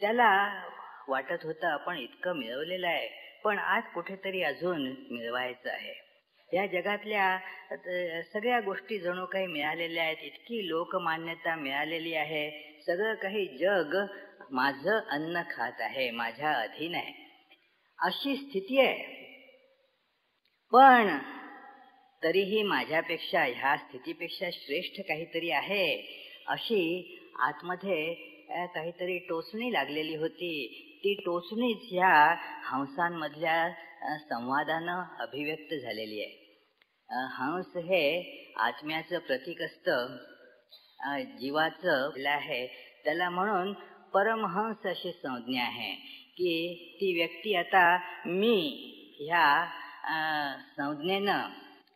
त्याला वाटत होतं आपण इतकं मिळवलेलं आहे पण आज कुठेतरी अजून मिळवायचं आहे. या जगातल्या सगळ्या गोष्टी जणू काही मिळालेल्या आहेत, इतकी लोकमान्यता मिळालेली आहे, सगळं काही जग माझं अन्न खात आहे, माझ्या अधीन आहे. अशी स्थिती आहे. पण तरीही माझ्यापेक्षा ह्या स्थितीपेक्षा श्रेष्ठ काहीतरी आहे अशी आतमध्ये काहीतरी टोचणी लागलेली होती. ती टोचणीच ह्या हंसांमधल्या संवादानं अभिव्यक्त झालेली आहे. हंस हे आत्म्याचं प्रतीक असतं, जीवाचं आहे. त्याला म्हणून परमहंस अशी संज्ञा आहे की ती व्यक्ती आता मी ह्या संज्ञेनं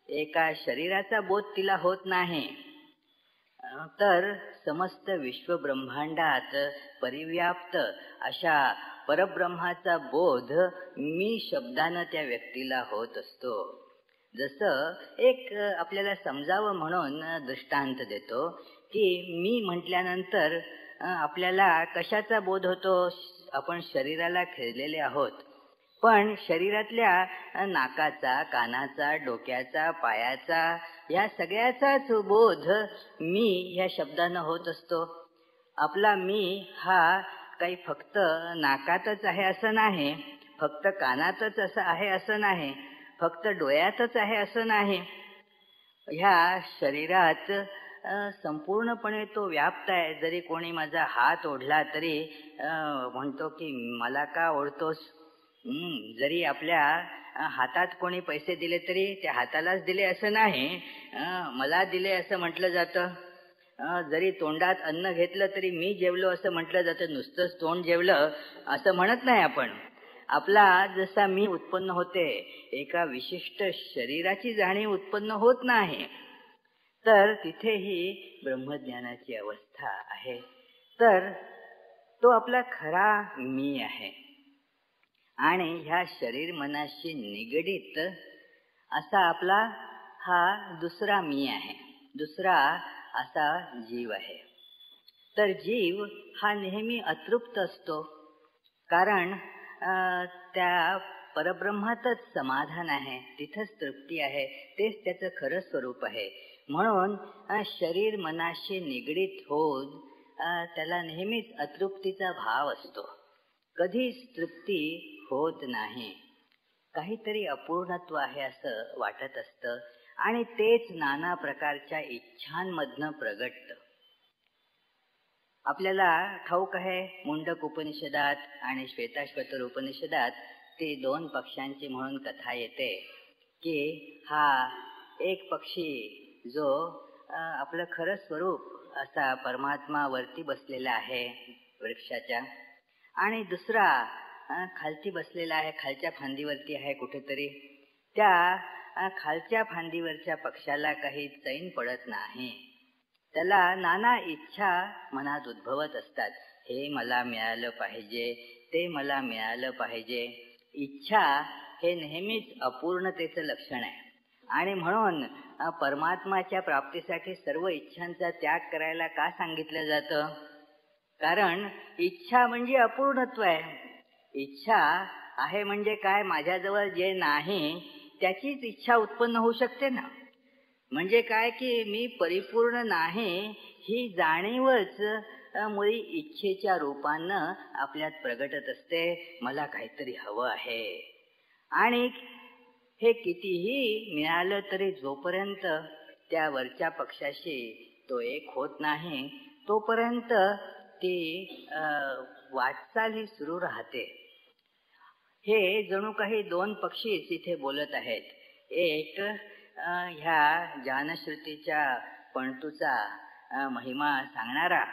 एका शरीराचा बोध तिला होत नाही, तर समस्त विश्वब्रह्मांडात परिव्याप्त अशा परब्रह्माचा बोध मी शब्दानं त्या व्यक्तीला होत असतो. जसं एक आपल्याला समजावं म्हणून दृष्टांत देतो की मी म्हटल्यानंतर आपल्याला कशाचा बोध होतो? आपण शरीराला खेळलेले आहोत, पण शरीरातल्या नाकाचा, कानाचा, डोक्याचा, पायाचा या सगळ्याचाच बोध मी ह्या शब्दानं होत असतो. आपला मी हा काही फक्त नाकातच आहे असं नाही, फक्त कानातच असं आहे असं नाही, फक्त डोळ्यातच आहे असं नाही. ह्या शरीरात संपूर्णपणे तो व्याप्त आहे. जरी कोणी माझा हात ओढला तरी म्हणतो की मला का ओढतोस? जरी आपल्या हातात कोणी पैसे दिले तरी त्या हातालाच दिले असं नाही, मला दिले असं म्हटलं जातं. जरी तोंडात अन्न घेतलं तरी मी जेवलो असं म्हटलं जातं. नुसतंच तोंड जेवलं असं म्हणत नाही आपण. आपला जसा मी उत्पन्न होते, एका विशिष्ट शरीराची जाणीव उत्पन्न होत नाही. तर तिथेही ब्रह्मज्ञानाची अवस्था आहे. तर तो आपला खरा मी आहे आणि ह्या शरीर मनाशी निगडीत असा आपला हा दुसरा मी आहे, दुसरा असा जीव आहे. तर जीव हा नेहमी अतृप्त असतो, कारण त्या परब्रह्मातच समाधान आहे, तिथंच तृप्ती आहे, तेच त्याचं खरं स्वरूप आहे. म्हणून शरीर मनाशी निगडीत होऊन त्याला नेहमीच अतृप्तीचा भाव असतो. कधीच तृप्ती होत नाही. काहीतरी अपूर्णत्व आहे असं वाटत असतं आणि तेच नाना प्रकारच्या इच्छांमधनं प्रगटतं. आपल्याला ठाऊक आहे, मुंडक उपनिषदात आणि श्वेताश्वतर उपनिषदात ती 2 पक्ष्यांची म्हणून कथा येते की हा एक पक्षी जो आपलं खरं स्वरूप असा परमात्मा वरती बसलेला आहे वृक्षाच्या, आणि दुसरा खालती बसलेला आहे, खालच्या फांदीवरती आहे कुठेतरी. त्या खालच्या फांदीवरच्या पक्षाला काही चैन पडत नाही. त्याला नाना इच्छा मनात उद्भवत असतात. हे मला मिळालं पाहिजे, ते मला मिळालं पाहिजे. इच्छा हे नेहमीच अपूर्णतेचं लक्षण आहे आणि म्हणून परमात्माच्या प्राप्तीसाठी सर्व इच्छांचा त्याग करायला का सांगितलं जातं? कारण इच्छा म्हणजे अपूर्णत्व आहे. इच्छा आहे म्हणजे काय? माझ्याजवळ जे नाही त्याचीच इच्छा उत्पन्न होऊ शकते ना. म्हणजे काय की मी परिपूर्ण नाही ही जाणीवच मुळी इच्छेच्या रूपानं आपल्यात प्रगटत असते. मला काहीतरी हवं आहे आणि हे कितीही मिळालं तरी जोपर्यंत त्या वरच्या पक्षाशी तो एक होत नाही तोपर्यंत ती वाटचाल ही सुरू राहते. हे जणू काही 2 पक्षीच इथे बोलत आहेत. एक ह्या जानश्रुतीच्या पणतूचा महिमा सांगणारा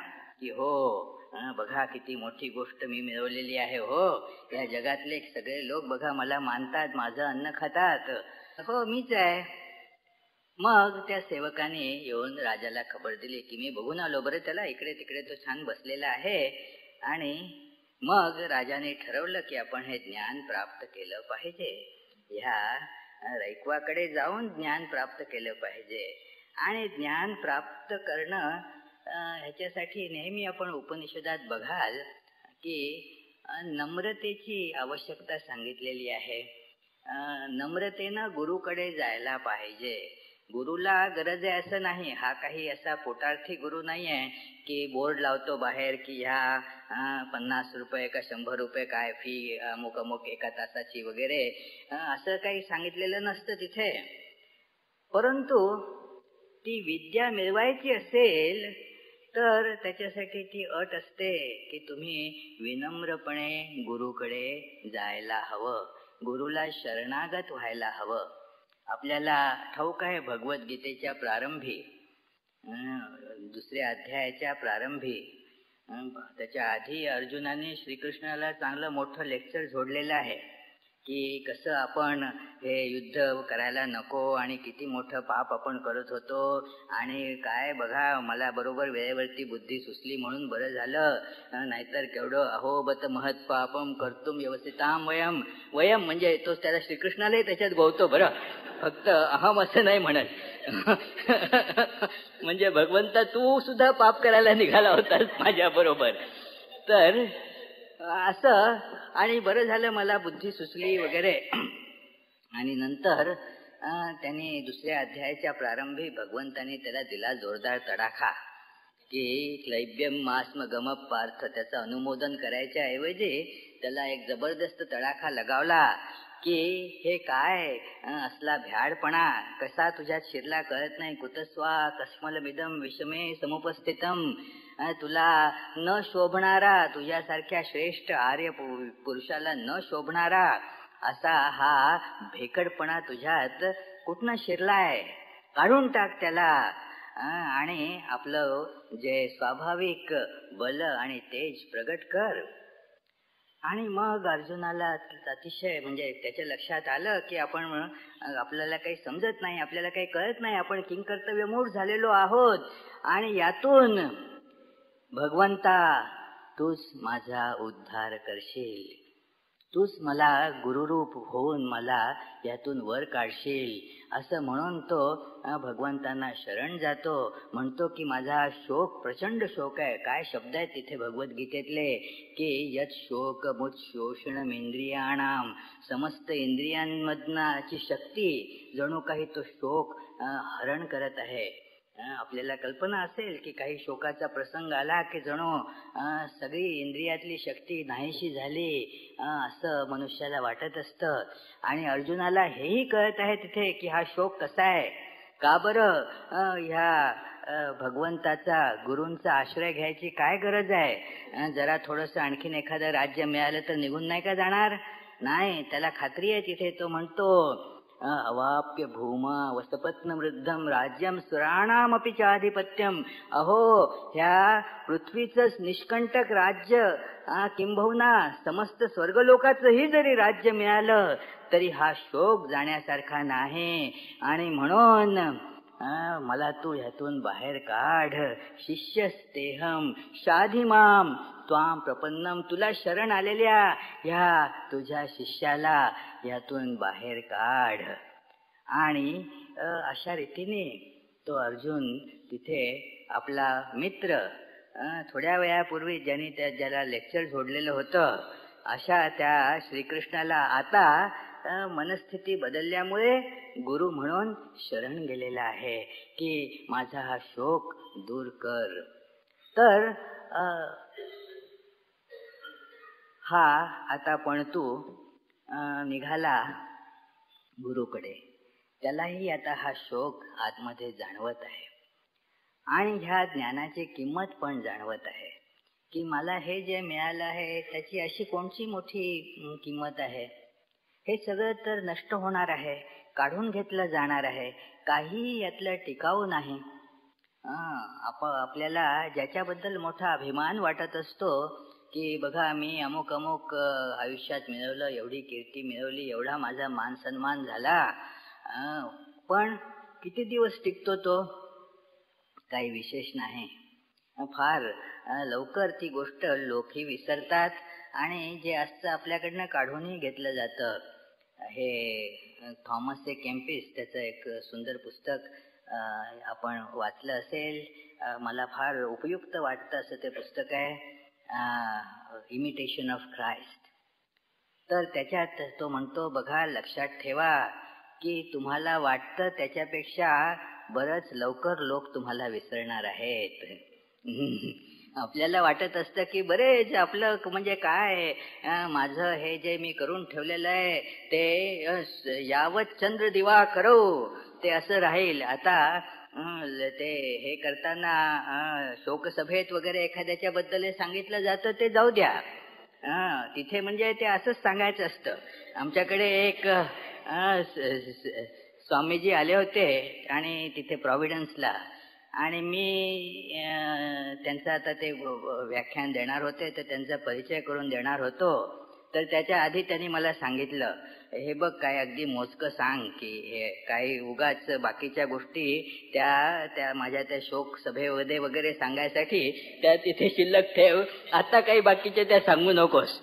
की हो बघा किती मोठी गोष्ट मी मिळवलेली आहे, हो या जगातले सगळे लोक बघा मला मानतात, माझं अन्न खातात, हो मीच आहे. मग त्या सेवकाने येऊन राजाला खबर दिली की मी बघून आलो, बरं त्याला इकडे तिकडे तो छान बसलेला आहे. आणि मग राजाने ठरवलं की आपण हे ज्ञान प्राप्त केलं पाहिजे, ह्या रैक्वाकडे जाऊन ज्ञान प्राप्त केलं पाहिजे. आणि ज्ञान प्राप्त करणं ह्याच्यासाठी नेहमी आपण उपनिषदात बघाल की नम्रतेची आवश्यकता सांगितलेली आहे. नम्रतेनं गुरुकडे जायला पाहिजे. गुरुला गरज आहे असं नाही. हा काही असा पोटार्थी गुरु नाही आहे की बोर्ड लावतो बाहेर की ह्या 50 रुपये का 100 रुपये काय फी अमुक अमुक एका तासाची वगैरे, असं काही सांगितलेलं नसतं तिथे. परंतु ती विद्या मिळवायची असेल तर त्याच्यासाठी ती अट असते की तुम्ही विनम्रपणे गुरुकडे जायला हवं, गुरुला शरणागत व्हायला हवं. आपल्याला ठाऊक आहे भगवद्गीतेच्या प्रारंभी, दुसऱ्या अध्यायाच्या प्रारंभी, त्याच्या आधी अर्जुनाने श्रीकृष्णाला चांगलं मोठं लेक्चर जोडलेलं आहे की कसं आपण हे युद्ध करायला नको आणि किती मोठं पाप आपण करत होतो आणि काय बघा मला बरोबर वेळेवरती बुद्धी सुचली म्हणून बरं झालं, नाहीतर केवढं अहोबत महत् पापम कर्तुम व्यवस्थिताम वयम. वयम म्हणजे तो त्याला श्रीकृष्णालाही त्याच्यात गोवतो बरं, फक्त अहम असं नाही म्हणत. म्हणजे भगवंता तू सुद्धा पाप करायला निघाला होतास माझ्या बरोबर. तर असं, आणि बरं झालं मला बुद्धी सुचली वगैरे. आणि नंतर त्यांनी दुसऱ्या अध्यायाच्या प्रारंभी भगवंतांनी त्याला दिला जोरदार तडाखा की क्लैब्यम मास्म गम पार्थ. त्याचं अनुमोदन करायच्या ऐवजी त्याला एक जबरदस्त तडाखा लगावला की हे काय असला भ्याडपणा कसा तुझ्यात शिरला कळत नाही. कुतस्वा कस्मलमिदम विषमे समुपस्थितम. तुला न शोभणारा, तुझ्यासारख्या श्रेष्ठ आर्य पुरुषाला न शोभणारा असा हा भेकडपणा तुझ्यात कुठनं शिरलाय, काढून टाक त्याला आणि आपलं जे स्वाभाविक बल आणि तेज प्रगट कर. आणि मग अर्जुनाला अतिशय म्हणजे त्याच्या लक्षात आलं की आपल्याला काही समजत नाही, आपल्याला काही कळत नाही, आपण किंकर्तव्यमूढ झालेलो आहोत. आणि यातून भगवंता तूच माझा उद्धार करशील, तूच मला गुरुरूप होऊन मला यातून वर काढशील असं म्हणून तो भगवंतांना शरण जातो. म्हणतो की माझा शोक प्रचंड शोक आहे. काय शब्द आहेत तिथे भगवद्गीतेतले की यत शोक मुच्छोषणम इंद्रियाणाम. समस्त इंद्रियांमधनाची शक्ती जणू काही तो शोक हरण करत आहे. आपल्याला कल्पना असेल की काही शोकाचा प्रसंग आला की जणू सगळी इंद्रियातली शक्ती नाहीशी झाली असं मनुष्याला वाटत असतं. आणि अर्जुनाला हेही कळत आहे तिथे की हा शोक कसा आहे. का बरं ह्या भगवंताचा गुरूंचा आश्रय घ्यायची काय गरज आहे. जरा थोडंसं आणखीन एखादं राज्य मिळालं तर निघून नाही का जाणार. नाही, त्याला खात्री आहे तिथे. तो म्हणतो अवाप्य भूमा वसपत्न वृद्धम राज्यम सुराणामपि चाधिपत्यम. अहो ह्या पृथ्वीचंच निष्कंटक राज्य, किंबहुना समस्त स्वर्गलोकाचंही जरी राज्य मिळालं तरी हा शोक जाण्यासारखा नाही. आणि म्हणून मला तू ह्यातून बाहेर काढ. शिष्यस्तेहम शाधिमाम त्वाम प्रपन्नम. तुला शरण आलेल्या ह्या तुझ्या शिष्याला यातून बाहेर काढ. आणि अशा रीतीने तो अर्जुन तिथे आपला मित्र थोड्या वेळापूर्वी ज्याला लेक्चर जोडलेलं होतं अशा त्या श्रीकृष्णाला आता मनस्थिती बदलल्यामुळे गुरु म्हणून शरण गेलेला आहे की माझा हा शोक दूर कर. तर हा आता पण तू निघाला गुरुकडे. त्यालाही आता हा शोक आतमध्ये जाणवत आहे आणि ह्या ज्ञानाची किंमत पण जाणवत आहे की मला हे जे मिळालं आहे त्याची अशी कोणती मोठी किंमत आहे. हे सगळं तर नष्ट होणार आहे, काढून घेतलं जाणार आहे, काही यातलं टिकाऊ नाही. आपल्याला ज्याच्याबद्दल मोठा अभिमान वाटत असतो की बघा मी अमुक अमुक आयुष्यात मिळवलं, एवढी कीर्ती मिळवली, एवढा माझा मान सन्मान झाला, पण किती दिवस टिकतो तो, काही विशेष नाही. फार लवकर ती गोष्ट लोकही विसरतात आणि जे असतं आपल्याकडनं काढूनही घेतलं जातं. हे थॉमस ए केम्पिस त्याचं एक सुंदर पुस्तक आपण वाचलं असेल, मला फार उपयुक्त वाटतं असं ते पुस्तक आहे, इमिटेशन ऑफ ख्राइस्ट. तर त्याच्यात तो म्हणतो बघा लक्षात ठेवा की तुम्हाला वाटतं त्याच्यापेक्षा बरंच लवकर लोक तुम्हाला विसरणार आहेत. आपल्याला वाटत असतं की बरेच आपलं म्हणजे काय, माझं हे जे मी करून ठेवलेलं आहे ते यावत चंद्र दिवा करो ते असं राहील. आता ते हे करताना शोकसभेत वगैरे एखाद्याच्या बद्दल सांगितलं जातं ते जाऊ द्या. तिथे म्हणजे ते असंच सांगायचं असतं. आमच्याकडे एक स्वामीजी आले होते आणि तिथे प्रॉव्हिडन्सला, आणि मी त्यांचं आता ते व्याख्यान देणार होते तर त्यांचा परिचय करून देणार होतो. तर त्याच्या आधी त्यांनी मला सांगितलं, हे बघ काय अगदी मोजकं सांग की हे काही उगाच बाकीच्या गोष्टी त्या माझ्या त्या शोक सभेमध्ये वगैरे सांगायसाठी त्या तिथे शिल्लक ठेव, आता काही बाकीच्या त्या सांगू नकोस.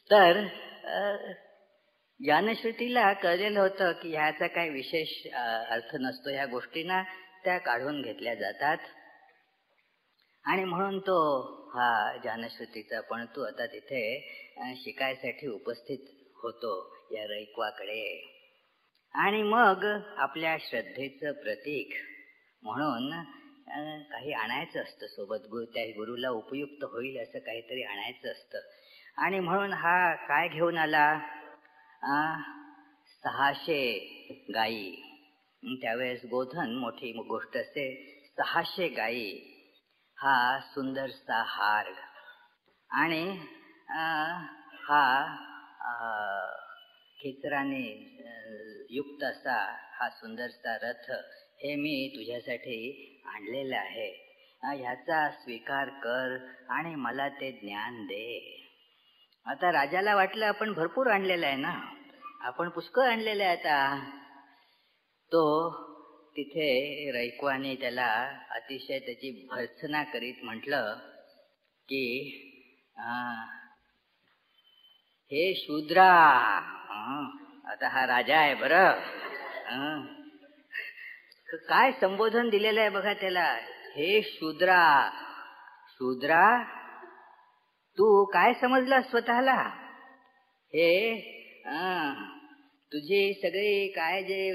तर ज्ञानश्रुतीला कळलेलं होतं की ह्याचा काही विशेष अर्थ नसतो, ह्या गोष्टींना त्या काढून घेतल्या जातात. आणि म्हणून तो हा ज्ञानश्रुतीचा पण तू आता तिथे शिकायसाठी उपस्थित होतो या रैक्वाकडे. आणि मग आपल्या श्रद्धेचं प्रतीक म्हणून काही आणायचं असतं सोबत, त्या गुरुला उपयुक्त होईल असं काहीतरी आणायचं असतं. आणि म्हणून हा काय घेऊन आला, 600 गायी. त्यावेळेस गोधन मोठी गोष्ट असते. 600 गायी, हा सुंदरसा हार, आणि हा खेचराने युक्त असा हा सुंदरसा रथ, हे मी तुझ्यासाठी आणलेलं आहे. ह्याचा स्वीकार कर आणि मला ते ज्ञान दे. आता राजाला वाटलं आपण भरपूर आणलेलं आहे ना, आपण पुष्कळ आणलेलं आहे. आता तो तिथे रैक्वाने त्याला अतिशय त्याची भर्त्सना करीत म्हटलं की हे शूद्रा, आता हा राजा आहे बरं, काय संबोधन दिलेलं आहे बघा त्याला, हे शूद्रा. शूद्रा, तू काय समजला स्वतःला? हे तुझी सगळी काय जे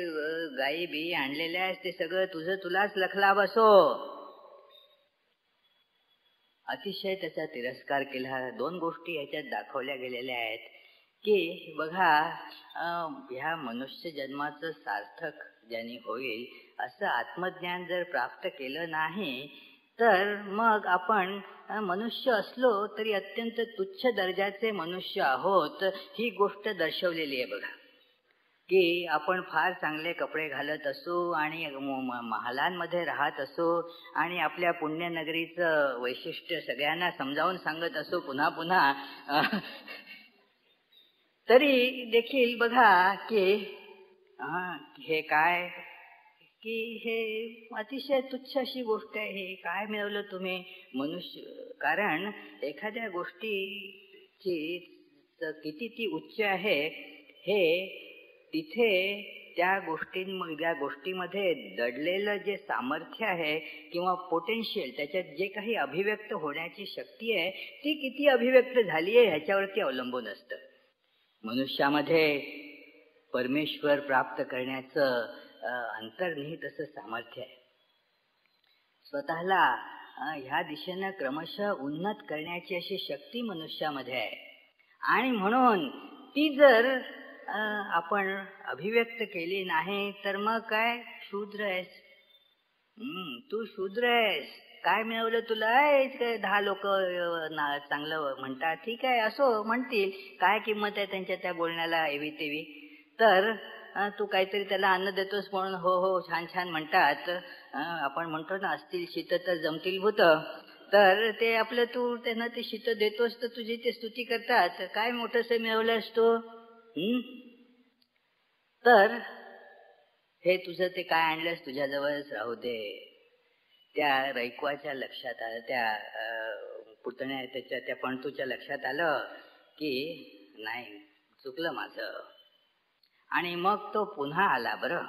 गायी बी आणलेले आहेत ते सगळं तुझं तुलाच लखला बसो. अतिशय त्याचा तिरस्कार केला. 2 गोष्टी याच्यात दाखवल्या गेलेल्या आहेत की बघा, ह्या मनुष्य जन्माचं सार्थक ज्याने होईल असं आत्मज्ञान जर प्राप्त केलं नाही तर मग आपण मनुष्य असलो तरी अत्यंत तुच्छ दर्जाचे मनुष्य आहोत, ही गोष्ट दर्शवलेली आहे बघा. की आपण फार चांगले कपडे घालत असू आणि महालांमध्ये राहत असू आणि आपल्या पुण्यनगरीचं वैशिष्ट्य सगळ्यांना समजावून सांगत असू पुन्हा पुन्हा, तरी देखील बघा की हे काय, की हे अतिशय तुच्छ अशी गोष्ट आहे. हे काय मिळवलं तुम्ही मनुष्य? कारण एखाद्या गोष्टीची किती ती उच्च आहे हे तिथे त्या गोष्टीमध्ये दडलेलं जे सामर्थ्य आहे किंवा पोटेन्शियल, त्याच्यात जे काही अभिव्यक्त होण्याची शक्ती आहे ती किती अभिव्यक्त झाली आहे ह्याच्यावरती अवलंबून असतं. मनुष्यामध्ये परमेश्वर प्राप्त करण्याचं अंतर्निहित असं सामर्थ्य आहे. स्वतःला ह्या दिशेनं क्रमशः उन्नत करण्याची अशी शक्ती मनुष्यामध्ये आहे. आणि म्हणून ती जर आपण अभिव्यक्त केली नाही तर मग काय, शूद्र आहेस. तू शूद्र आहेस. काय मिळवलं तुला? 10 लोक चांगलं म्हणतात, ठीक आहे असो म्हणतील, काय किंमत आहे त्यांच्या त्या बोलण्याला एवी तेवी. तर तू काहीतरी त्याला अन्न देतोस म्हणून हो हो छान छान म्हणतात. आपण म्हणतो ना, असतील शीत तर जमतील भूत. तर ते आपलं तू त्यांना ते शीत देतोस तर तुझी ते स्तुती करतात. काय मोठंसं मिळवलंस तू. तर हे तुझं ते काय आणलंस तुझ्याजवळच राहू दे. त्या रैक्वाच्या लक्षात आलं, त्या पुतण्या त्याच्या त्या पणतूच्या लक्षात आलं की नाही, चुकलं माझं. आणि मग तो पुन्हा आला बरं.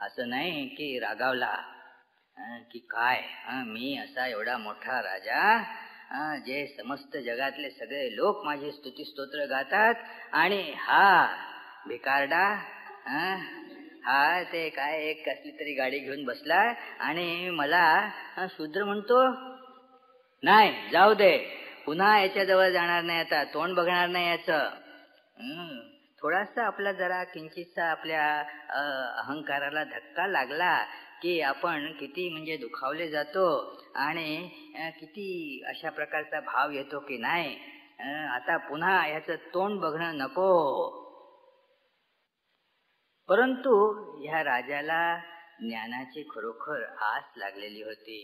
असं नाही की रागावला की काय, मी असा एवढा मोठा राजा जे समस्त जगातले सगळे लोक माझी स्तुती स्तोत्र गातात आणि हा भिकारडा हा ते काय एक कसली तरी गाडी घेऊन बसला आणि मला शूद्र म्हणतो. नाही, जाऊ दे, पुन्हा याच्याजवळ जाणार नाही, आता तोंड बघणार नाही याचं. थोडासा आपला जरा किंचितसा आपल्या अहंकाराला धक्का लागला की आपण किती म्हणजे दुखावले जातो आणि किती अशा प्रकारचा भाव येतो की नाही, आता पुन्हा याचं तोंड बघणं नको. परंतु ह्या राजाला ज्ञानाची खरोखर आस लागलेली होती.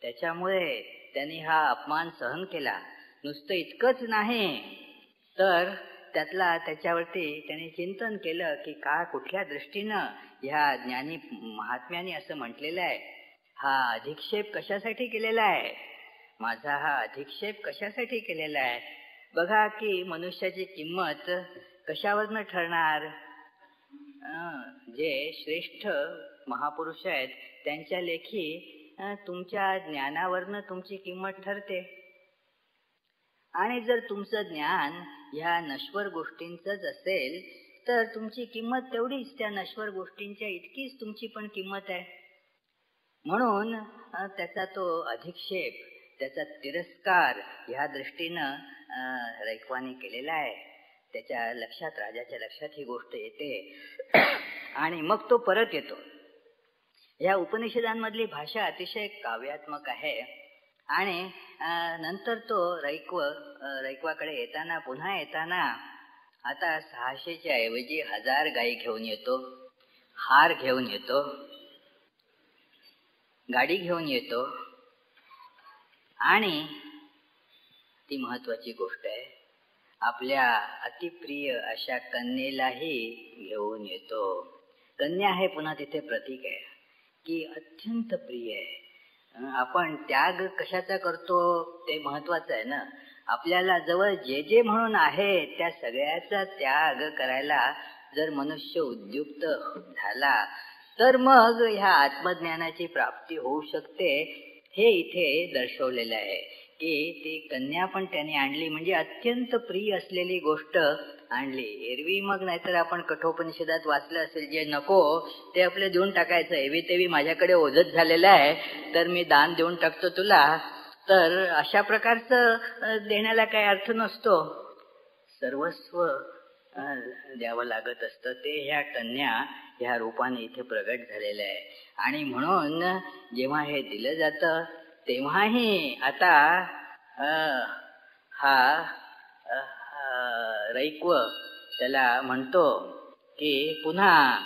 त्याच्यामुळे त्यांनी हा अपमान सहन केला. नुसतं इतकंच नाही तर त्याच्यावरती त्यांनी चिंतन केलं की कुठल्या दृष्टीनं ह्या ज्ञानी महात्म्याने असं म्हटलेलं आहे, हा अधिक्षेप कशासाठी केलेला आहे, माझा हा अधिक्षेप कशासाठी केलेला आहे. बघा की मनुष्याची किंमत कशावरनं ठरणार. जे श्रेष्ठ महापुरुष आहेत त्यांच्या लेखी तुमच्या ज्ञानावरनं तुमची किंमत ठरते. आणि जर तुमचं ज्ञान ह्या नश्वर गोष्टींचंच असेल तर तुमची किंमत तेवढीच त्या नश्वर गोष्टींच्या इतकीच तुमची पण किंमत आहे. म्हणून त्याचा तो अधिक्षेप, त्याचा तिरस्कार ह्या दृष्टीनं रैक्वाने केलेला आहे. त्याच्या लक्षात, राजाच्या लक्षात ही गोष्ट येते आणि मग तो परत येतो. या उपनिषदांमधली भाषा अतिशय काव्यात्मक आहे आणि नंतर तो रैक्वाकडे येताना, पुन्हा येताना आता 600च्या ऐवजी 1000 गायी घेऊन येतो, हार घेऊन येतो, गाडी घेऊन येतो आणि ती महत्वाची गोष्ट आहे, आपल्या अतिप्रिय अशा कन्येलाही घेऊन येतो. कन्या हे पुन्हा तिथे प्रतीक आहे की अत्यंत प्रिय आहे. आपण त्याग कशाचा करतो ते महत्वाचं आहे ना. आपल्याला जवळ जे जे म्हणून आहे त्या सगळ्याचा त्याग करायला जर मनुष्य उद्युक्त झाला तर मग ह्या आत्मज्ञानाची प्राप्ती होऊ शकते. हे इथे दर्शवलेलं आहे की ती कन्या पण त्याने आणली, म्हणजे अत्यंत प्रिय असलेली गोष्ट आणली. एरवी मग नाहीतर आपण कठोपनिषदात वाचलं असेल, जे नको ते आपलं देऊन टाकायचं. एवी तेवी माझ्याकडे ओझत झालेलं आहे तर मी दान देऊन टाकतो तुला. तर अशा प्रकारचं देण्याला काही अर्थ नसतो. सर्वस्व द्यावं लागत असतं. ते ह्या कन्या ह्या रूपाने इथे प्रगट झालेलं आहे. आणि म्हणून जेव्हा हे दिलं जातं तेव्हाही आता हा रैक्व त्याला म्हणतो की पुन्हा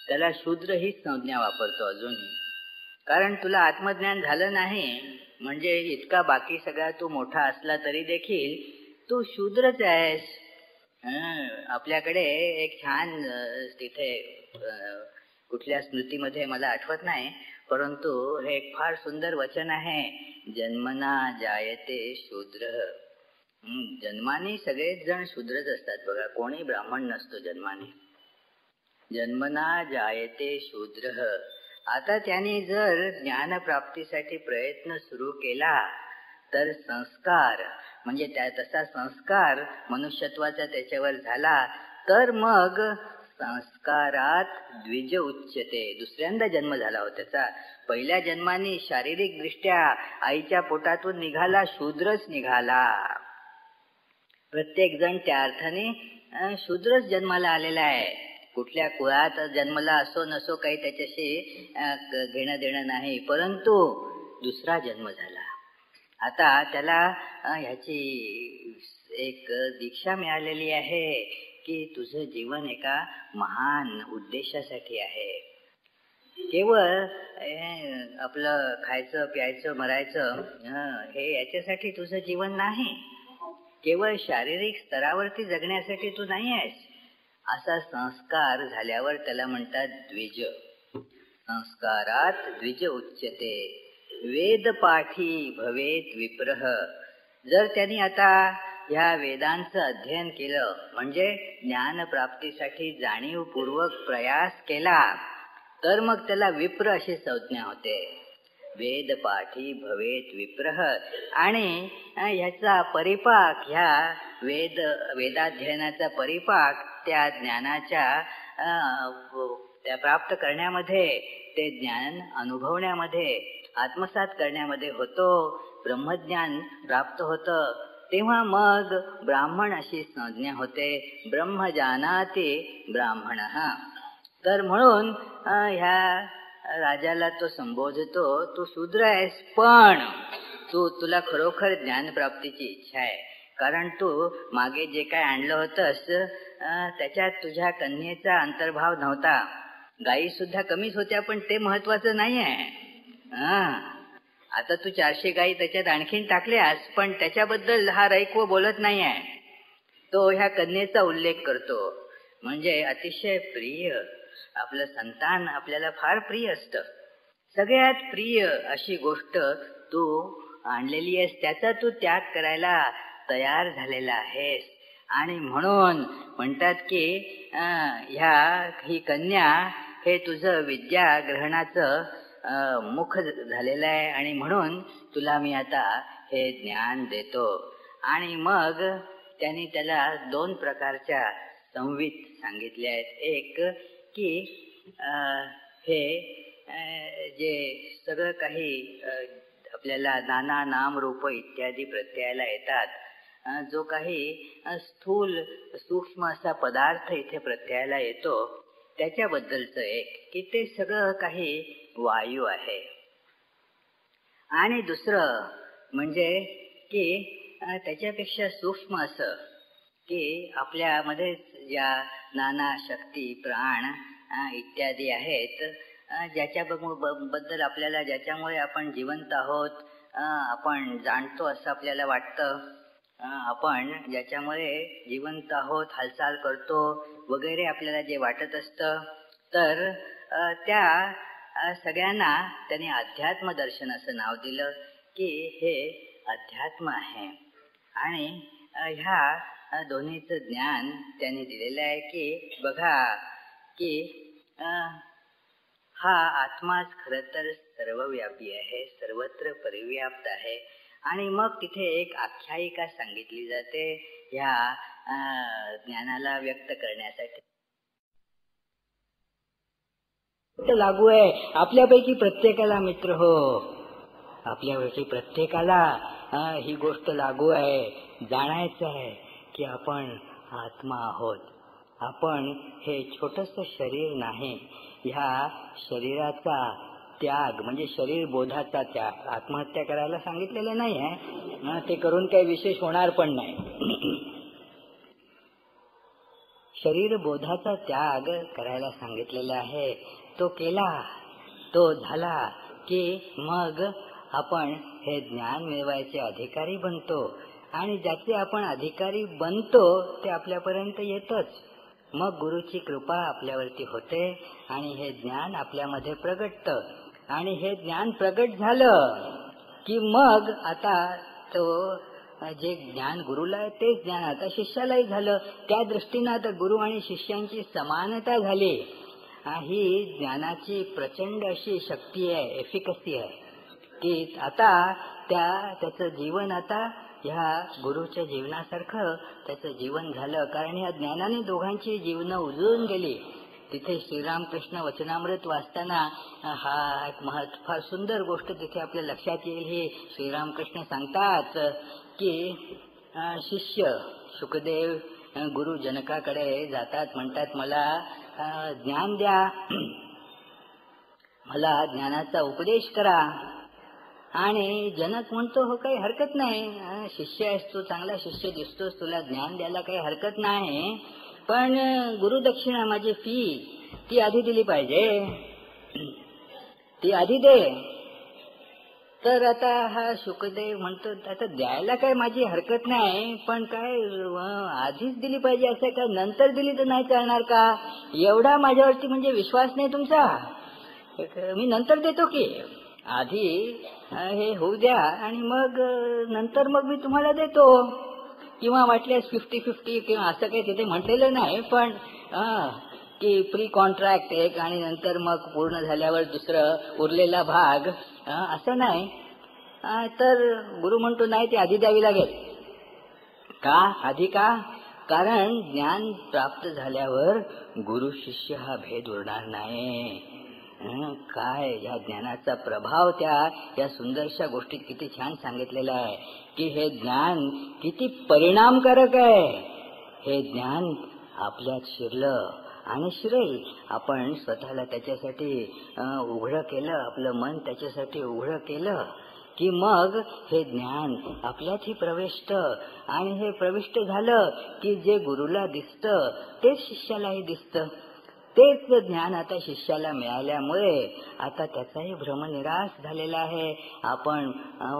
त्याला शूद्र हीच संज्ञा वापरतो अजूनही. कारण तुला आत्मज्ञान झालं नाही म्हणजे इतका बाकी सगळा तू मोठा असला तरी देखील तू शूद्रच आहेस. आपल्याकडे एक छान तिथे कुठल्या स्मृतीमध्ये मला आठवत नाही, परंतु हे एक फार सुंदर वचन आहे, जन्मना जायते शूद्र. जन्माने सगळेच जण शूद्रच असतात बघा, कोणी ब्राह्मण नसतो जन्माने. जन्मना जायते शूद्र. आता त्याने जर ज्ञानप्राप्तीसाठी प्रयत्न सुरू केला तर संस्कार म्हणजे तसा संस्कार मनुष्यत्वाचा त्याच्यावर झाला तर मग संस्कारात द्विज उच्यते. दुसऱ्यांदा जन्म झाला होता त्याचा. पहिल्या जन्माने शारीरिक दृष्ट्या आईच्या पोटातून निघाला, शूद्रच निघाला. प्रत्येक जण त्या अर्थाने शूद्रच जन्माला आलेला आहे. कुठल्या कुळात जन्मला असो नसो काही त्याच्याशी घेणं देणं नाही, परंतु दुसरा जन्म झाला. आता त्याला ह्याची एक दीक्षा मिळालेली आहे की तुझं जीवन एका महान उद्देशासाठी आहे. केवळ आपलं खायचं प्यायचं मरायचं हे याच्यासाठी तुझं जीवन नाही. केवळ शारीरिक स्तरावरती जगण्यासाठी तू नाही आहेस. असा संस्कार झाल्यावर त्याला म्हणतात द्विज. संस्कारात द्विज उच्यते. वेदपाठी भवेत विप्रह. जर त्यांनी आता ह्या वेदांचं अध्ययन केलं म्हणजे ज्ञानप्राप्तीसाठी जाणीवपूर्वक प्रयास केला तर मग त्याला विप्र अशी संज्ञा होते. वेद पाठी भवेत विप्रह. आणि ह्याचा परिपाक, ह्या वेदाध्ययनाचा परिपाक त्या ज्ञानाच्या त्या प्राप्त करण्यामध्ये, ते ज्ञान अनुभवण्यामध्ये, आत्मसात करण्यामध्ये होतो, ब्रह्मज्ञान प्राप्त होतं. तेव्हा मग ब्राह्मण अशी संज्ञा होते, ब्रह्म जानाति ब्राह्मणः. तर म्हणून ह्या राजाला तो संबोधतो, तू शूद्र आहेस, पण तुला खरोखर ज्ञानप्राप्तीची इच्छा आहे. कारण तू मागे जे काय आणलं होतंस त्याच्यात तुझ्या कन्येचा अंतर्भाव नव्हता. गायी सुद्धा कमीच होत्या, पण ते महत्वाचं नाही आहे. आता तू 400 गायी त्याच्यात आणखीन टाकल्यास, पण त्याच्याबद्दल हा रैक्व बोलत नाही आहे. तो ह्या कन्येचा उल्लेख करतो. म्हणजे अतिशय प्रिय आपलं संतान आपल्याला फार प्रिय असतं. सगळ्यात प्रिय अशी गोष्ट तू आणलेली आहेस, त्याचा तू त्याग करायला तयार झालेला आहेस. आणि म्हणून म्हणतात की ही कन्या हे तुझं विद्या ग्रहणाचं मुख झालेलं आहे, आणि म्हणून तुला मी आता हे ज्ञान देतो. आणि मग त्यांनी त्याला 2 प्रकारच्या संवित सांगितल्या आहेत. एक की हे जे सगळं काही आपल्याला नाना नाम रूप इत्यादी प्रत्ययाला येतात, जो काही स्थूल सूक्ष्म असा पदार्थ इथे प्रत्ययाला येतो, त्याच्याबद्दलचं एक की ते सगळं काही वायू आहे. आणि दुसरं म्हणजे की त्याच्यापेक्षा सूक्ष्म असं की आपल्यामध्ये ज्या नाना शक्ती प्राण इत्यादी आहेत, ज्याच्याबद्दल आपल्याला, ज्याच्यामुळे आपण जिवंत आहोत, आपण जाणतो असं आपल्याला वाटतं, आपण ज्याच्यामुळे जिवंत आहोत, हालचाल करतो वगैरे आपल्याला जे वाटत असतं, तर त्या सगळ्यांना त्यांनी अध्यात्म दर्शन असं नाव दिलं की हे अध्यात्म आहे. आणि ह्या दोन्हीचं ज्ञान त्यांनी दिलेलं आहे की बघा की हा आत्माच खरं तर सर्वव्यापी आहे, सर्वत्र परिव्याप्त आहे. आणि मग तिथे एक आख्यायिका सांगितली जाते ह्या ज्ञानाला व्यक्त करण्यासाठी. लागू आहे आपल्यापैकी प्रत्येकाला, मित्र हो, आपल्यापैकी प्रत्येकाला ही गोष्ट लागू आहे. जाणायचं आहे की आपण आत्मा आहोत. आपण हे छोटंसं शरीर नाही. ह्या शरीराचा त्याग म्हणजे शरीर बोधाचा त्याग. आत्महत्या करायला सांगितलेलं नाही आहे, ते करून काही विशेष होणार पण नाही. शरीर बोधाचा त्याग करायला सांगितलेला आहे. तो केला, तो झाला की मग आपण हे ज्ञान मिळवायचे अधिकारी बनतो. आणि ज्याचे आपण अधिकारी बनतो ते आपल्यापर्यंत येतच. मग गुरुची कृपा आपल्यावरती होते आणि हे ज्ञान आपल्यामध्ये प्रगटतं. आणि हे ज्ञान प्रगट झालं की मग आता तो जे ज्ञान गुरुला आहे तेच ज्ञान आता शिष्यालाही झालं. त्या दृष्टीनं आता गुरु आणि शिष्यांची समानता झाली. ही ज्ञानाची प्रचंड अशी शक्ती आहे, एफिकसी आहे की आता त्याचं जीवन आता ह्या गुरुच्या जीवनासारखं त्याचं जीवन झालं. कारण ह्या ज्ञानाने दोघांची जीवनं उजळून गेली. तिथे श्रीरामकृष्ण वचनामृत वाचताना हा एक फार सुंदर गोष्ट तिथे आपल्या लक्षात येईल. ही श्रीरामकृष्ण सांगतात की शिष्य शुकदेव गुरु जनकाकडे जातात, म्हणतात मला ज्ञान द्या, मला ज्ञानाचा उपदेश करा. आणि जनक म्हणतो हो काही हरकत नाही, शिष्य आहेस तू, चांगला शिष्य दिसतोस, तुला ज्ञान द्यायला काही हरकत नाही, पण गुरुदक्षिणा माझी फी ती आधी दिली पाहिजे, ती आधी दे. तर आता हा शुकदेव म्हणतो आता द्यायला काय माझी हरकत नाही, पण काय आधीच दिली पाहिजे असं का, नंतर दिली तर नाही चालणार का? एवढा माझ्यावरती म्हणजे विश्वास नाही तुमचा? मी नंतर देतो की, आधी हे होऊ द्या आणि मग नंतर मग मी तुम्हाला देतो. किंवा वाटल्यास 50-50 किंवा असं काही तिथे म्हटलेलं नाही, पण की प्री कॉन्ट्रॅक्ट एक आणि नंतर मग पूर्ण झाल्यावर दुसरं उरलेला भाग, असं नाही. तर गुरु म्हणतो नाही, ते आधी द्यावी लागेल. का आधी? का? कारण ज्ञान प्राप्त झाल्यावर गुरु शिष्य हा भेद उरणार नाही. काय या ज्ञानाचा प्रभाव या सुंदरशा गोष्टीत किती छान सांगितलेला आहे की हे ज्ञान किती परिणामकारक आहे. हे ज्ञान आपल्यात शिरलं आणि शिरेल. आपण स्वतःला त्याच्यासाठी उघडं केलं, आपलं मन त्याच्यासाठी उघडं केलं की मग हे ज्ञान आपल्यातही प्रविष्ट, आणि हे प्रविष्ट झालं की जे गुरुला दिसतं तेच शिष्यालाही दिसतं. तेच ज्ञान आता शिष्याला मिळाल्यामुळे आता त्याचाही भ्रमनिरास झालेला आहे. आपण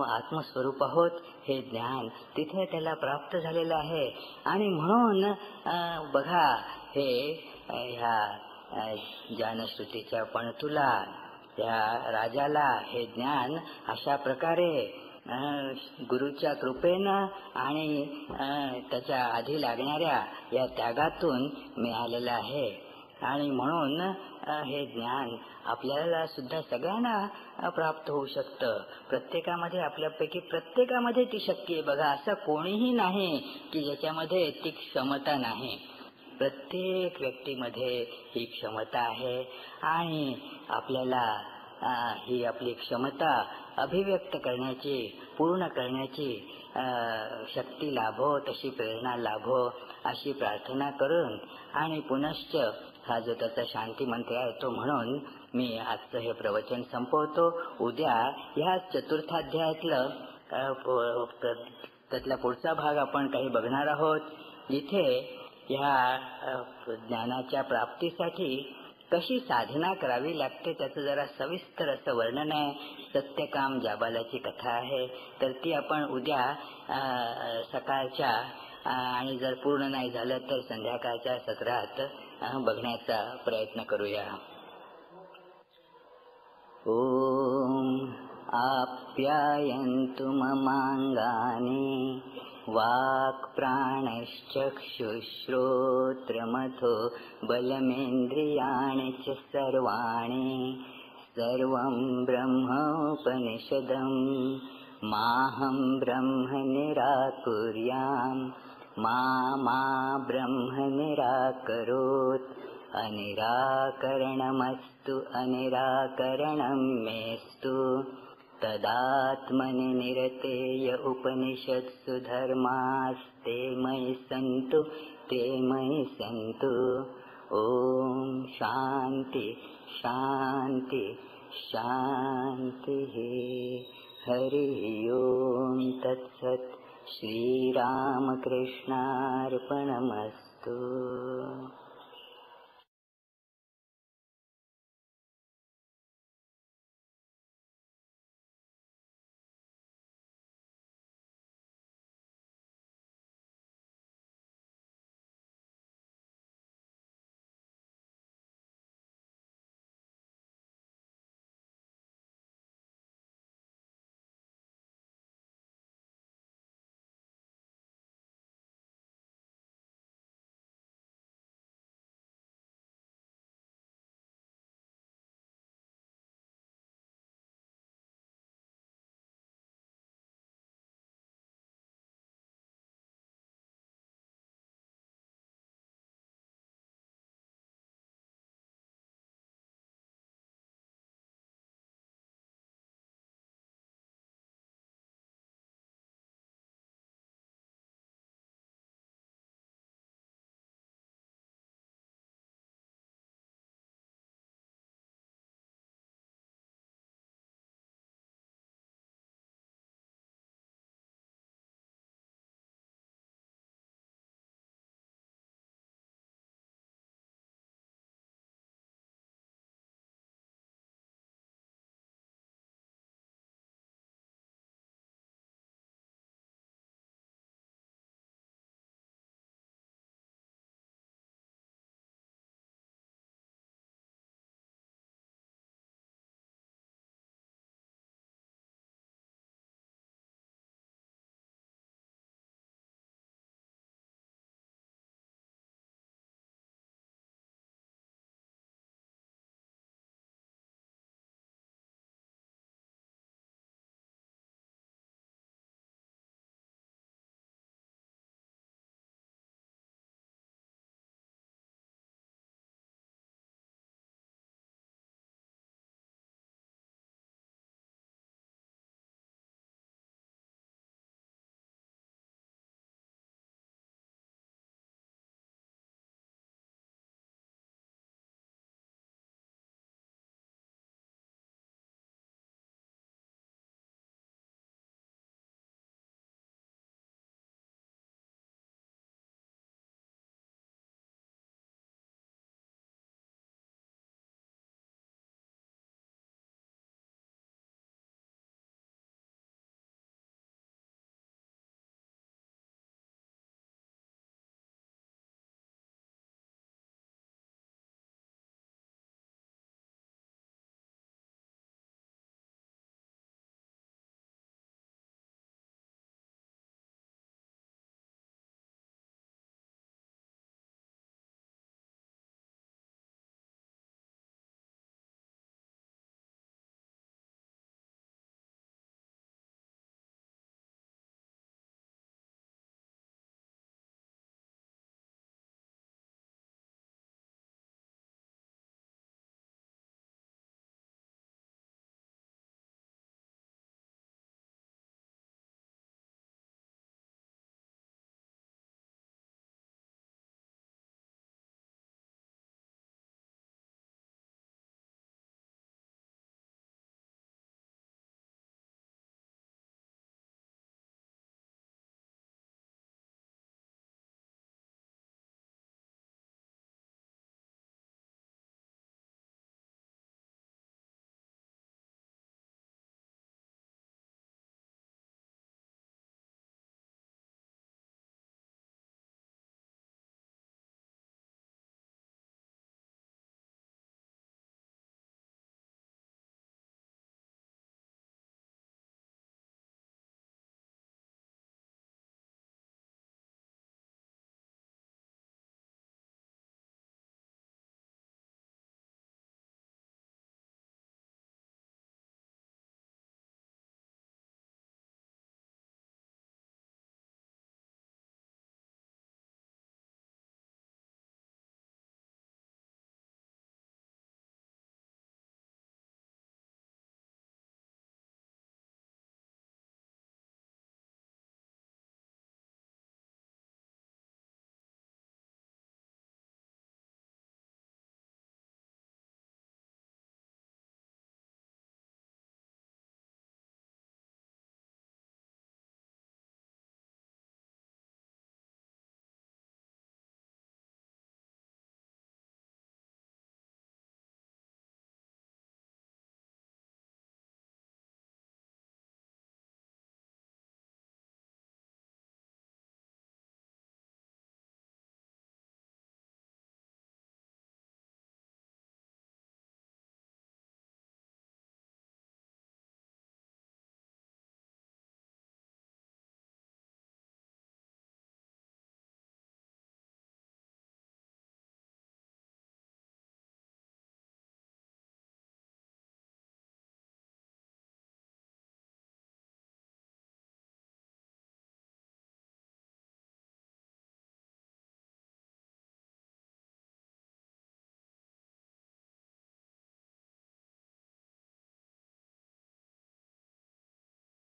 आत्मस्वरूप आहोत हे ज्ञान तिथे त्याला प्राप्त झालेलं आहे. आणि म्हणून बघा, हे ह्या जानश्रुतीच्या पणतुला त्या राजाला हे ज्ञान अशा प्रकारे गुरुच्या कृपेनं आणि त्याच्या आधी लागणाऱ्या या त्यागातून मिळालेलं आहे. आणि म्हणून हे ज्ञान आपल्याला सुद्धा सगळ्यांना प्राप्त होऊ शकतं. प्रत्येकामध्ये, आपल्यापैकी प्रत्येकामध्ये ती शक्य आहे. बघा, असं कोणीही नाही की ज्याच्यामध्ये ती क्षमता नाही. प्रत्येक व्यक्तीमध्ये ही क्षमता आहे आणि आपल्याला ही आपली क्षमता अभिव्यक्त करण्याची, पूर्ण करण्याची शक्ती लाभो, तशी प्रेरणा लाभो अशी प्रार्थना करून आणि पुनश्च हा जो त्याचा शांती मंत्र आहे तो म्हणून मी आजचं हे प्रवचन संपवतो. उद्या ह्या चतुर्थाध्यायातलं त्यातला पुढचा भाग आपण काही बघणार आहोत, जिथे ह्या ज्ञानाच्या प्राप्तीसाठी कशी साधना करावी लागते त्याचं जरा सविस्तर असं वर्णन आहे. सत्यकाम जाबालाची कथा आहे, तर ती आपण उद्या सकाळच्या आणि जर पूर्ण नाही झालं तर संध्याकाळच्या सत्रात बघण्याचा प्रयत्न करूया. ओम आप्यायन्तु ममांगानि वाक् प्राणश्चक्षुश्रोत्रमथो बलमेन्द्रियाणि च सर्वाणि सर्वं ब्रह्मोपनिषदं माहं ब्रह्म निराकुर्याम् मा ब्रह्म निराकरोत् अनिराकरणमस्तु अनिराकरणं मेस्तु तदात्मनि निरतेय उपनिषत्सु धर्मास्ते मयि सन्तु ते मयि सन्तु. ओम शांति शांति शांतिः. हरि ओम तत्सत्. श्रीरामकृष्णार्पणमस्तु.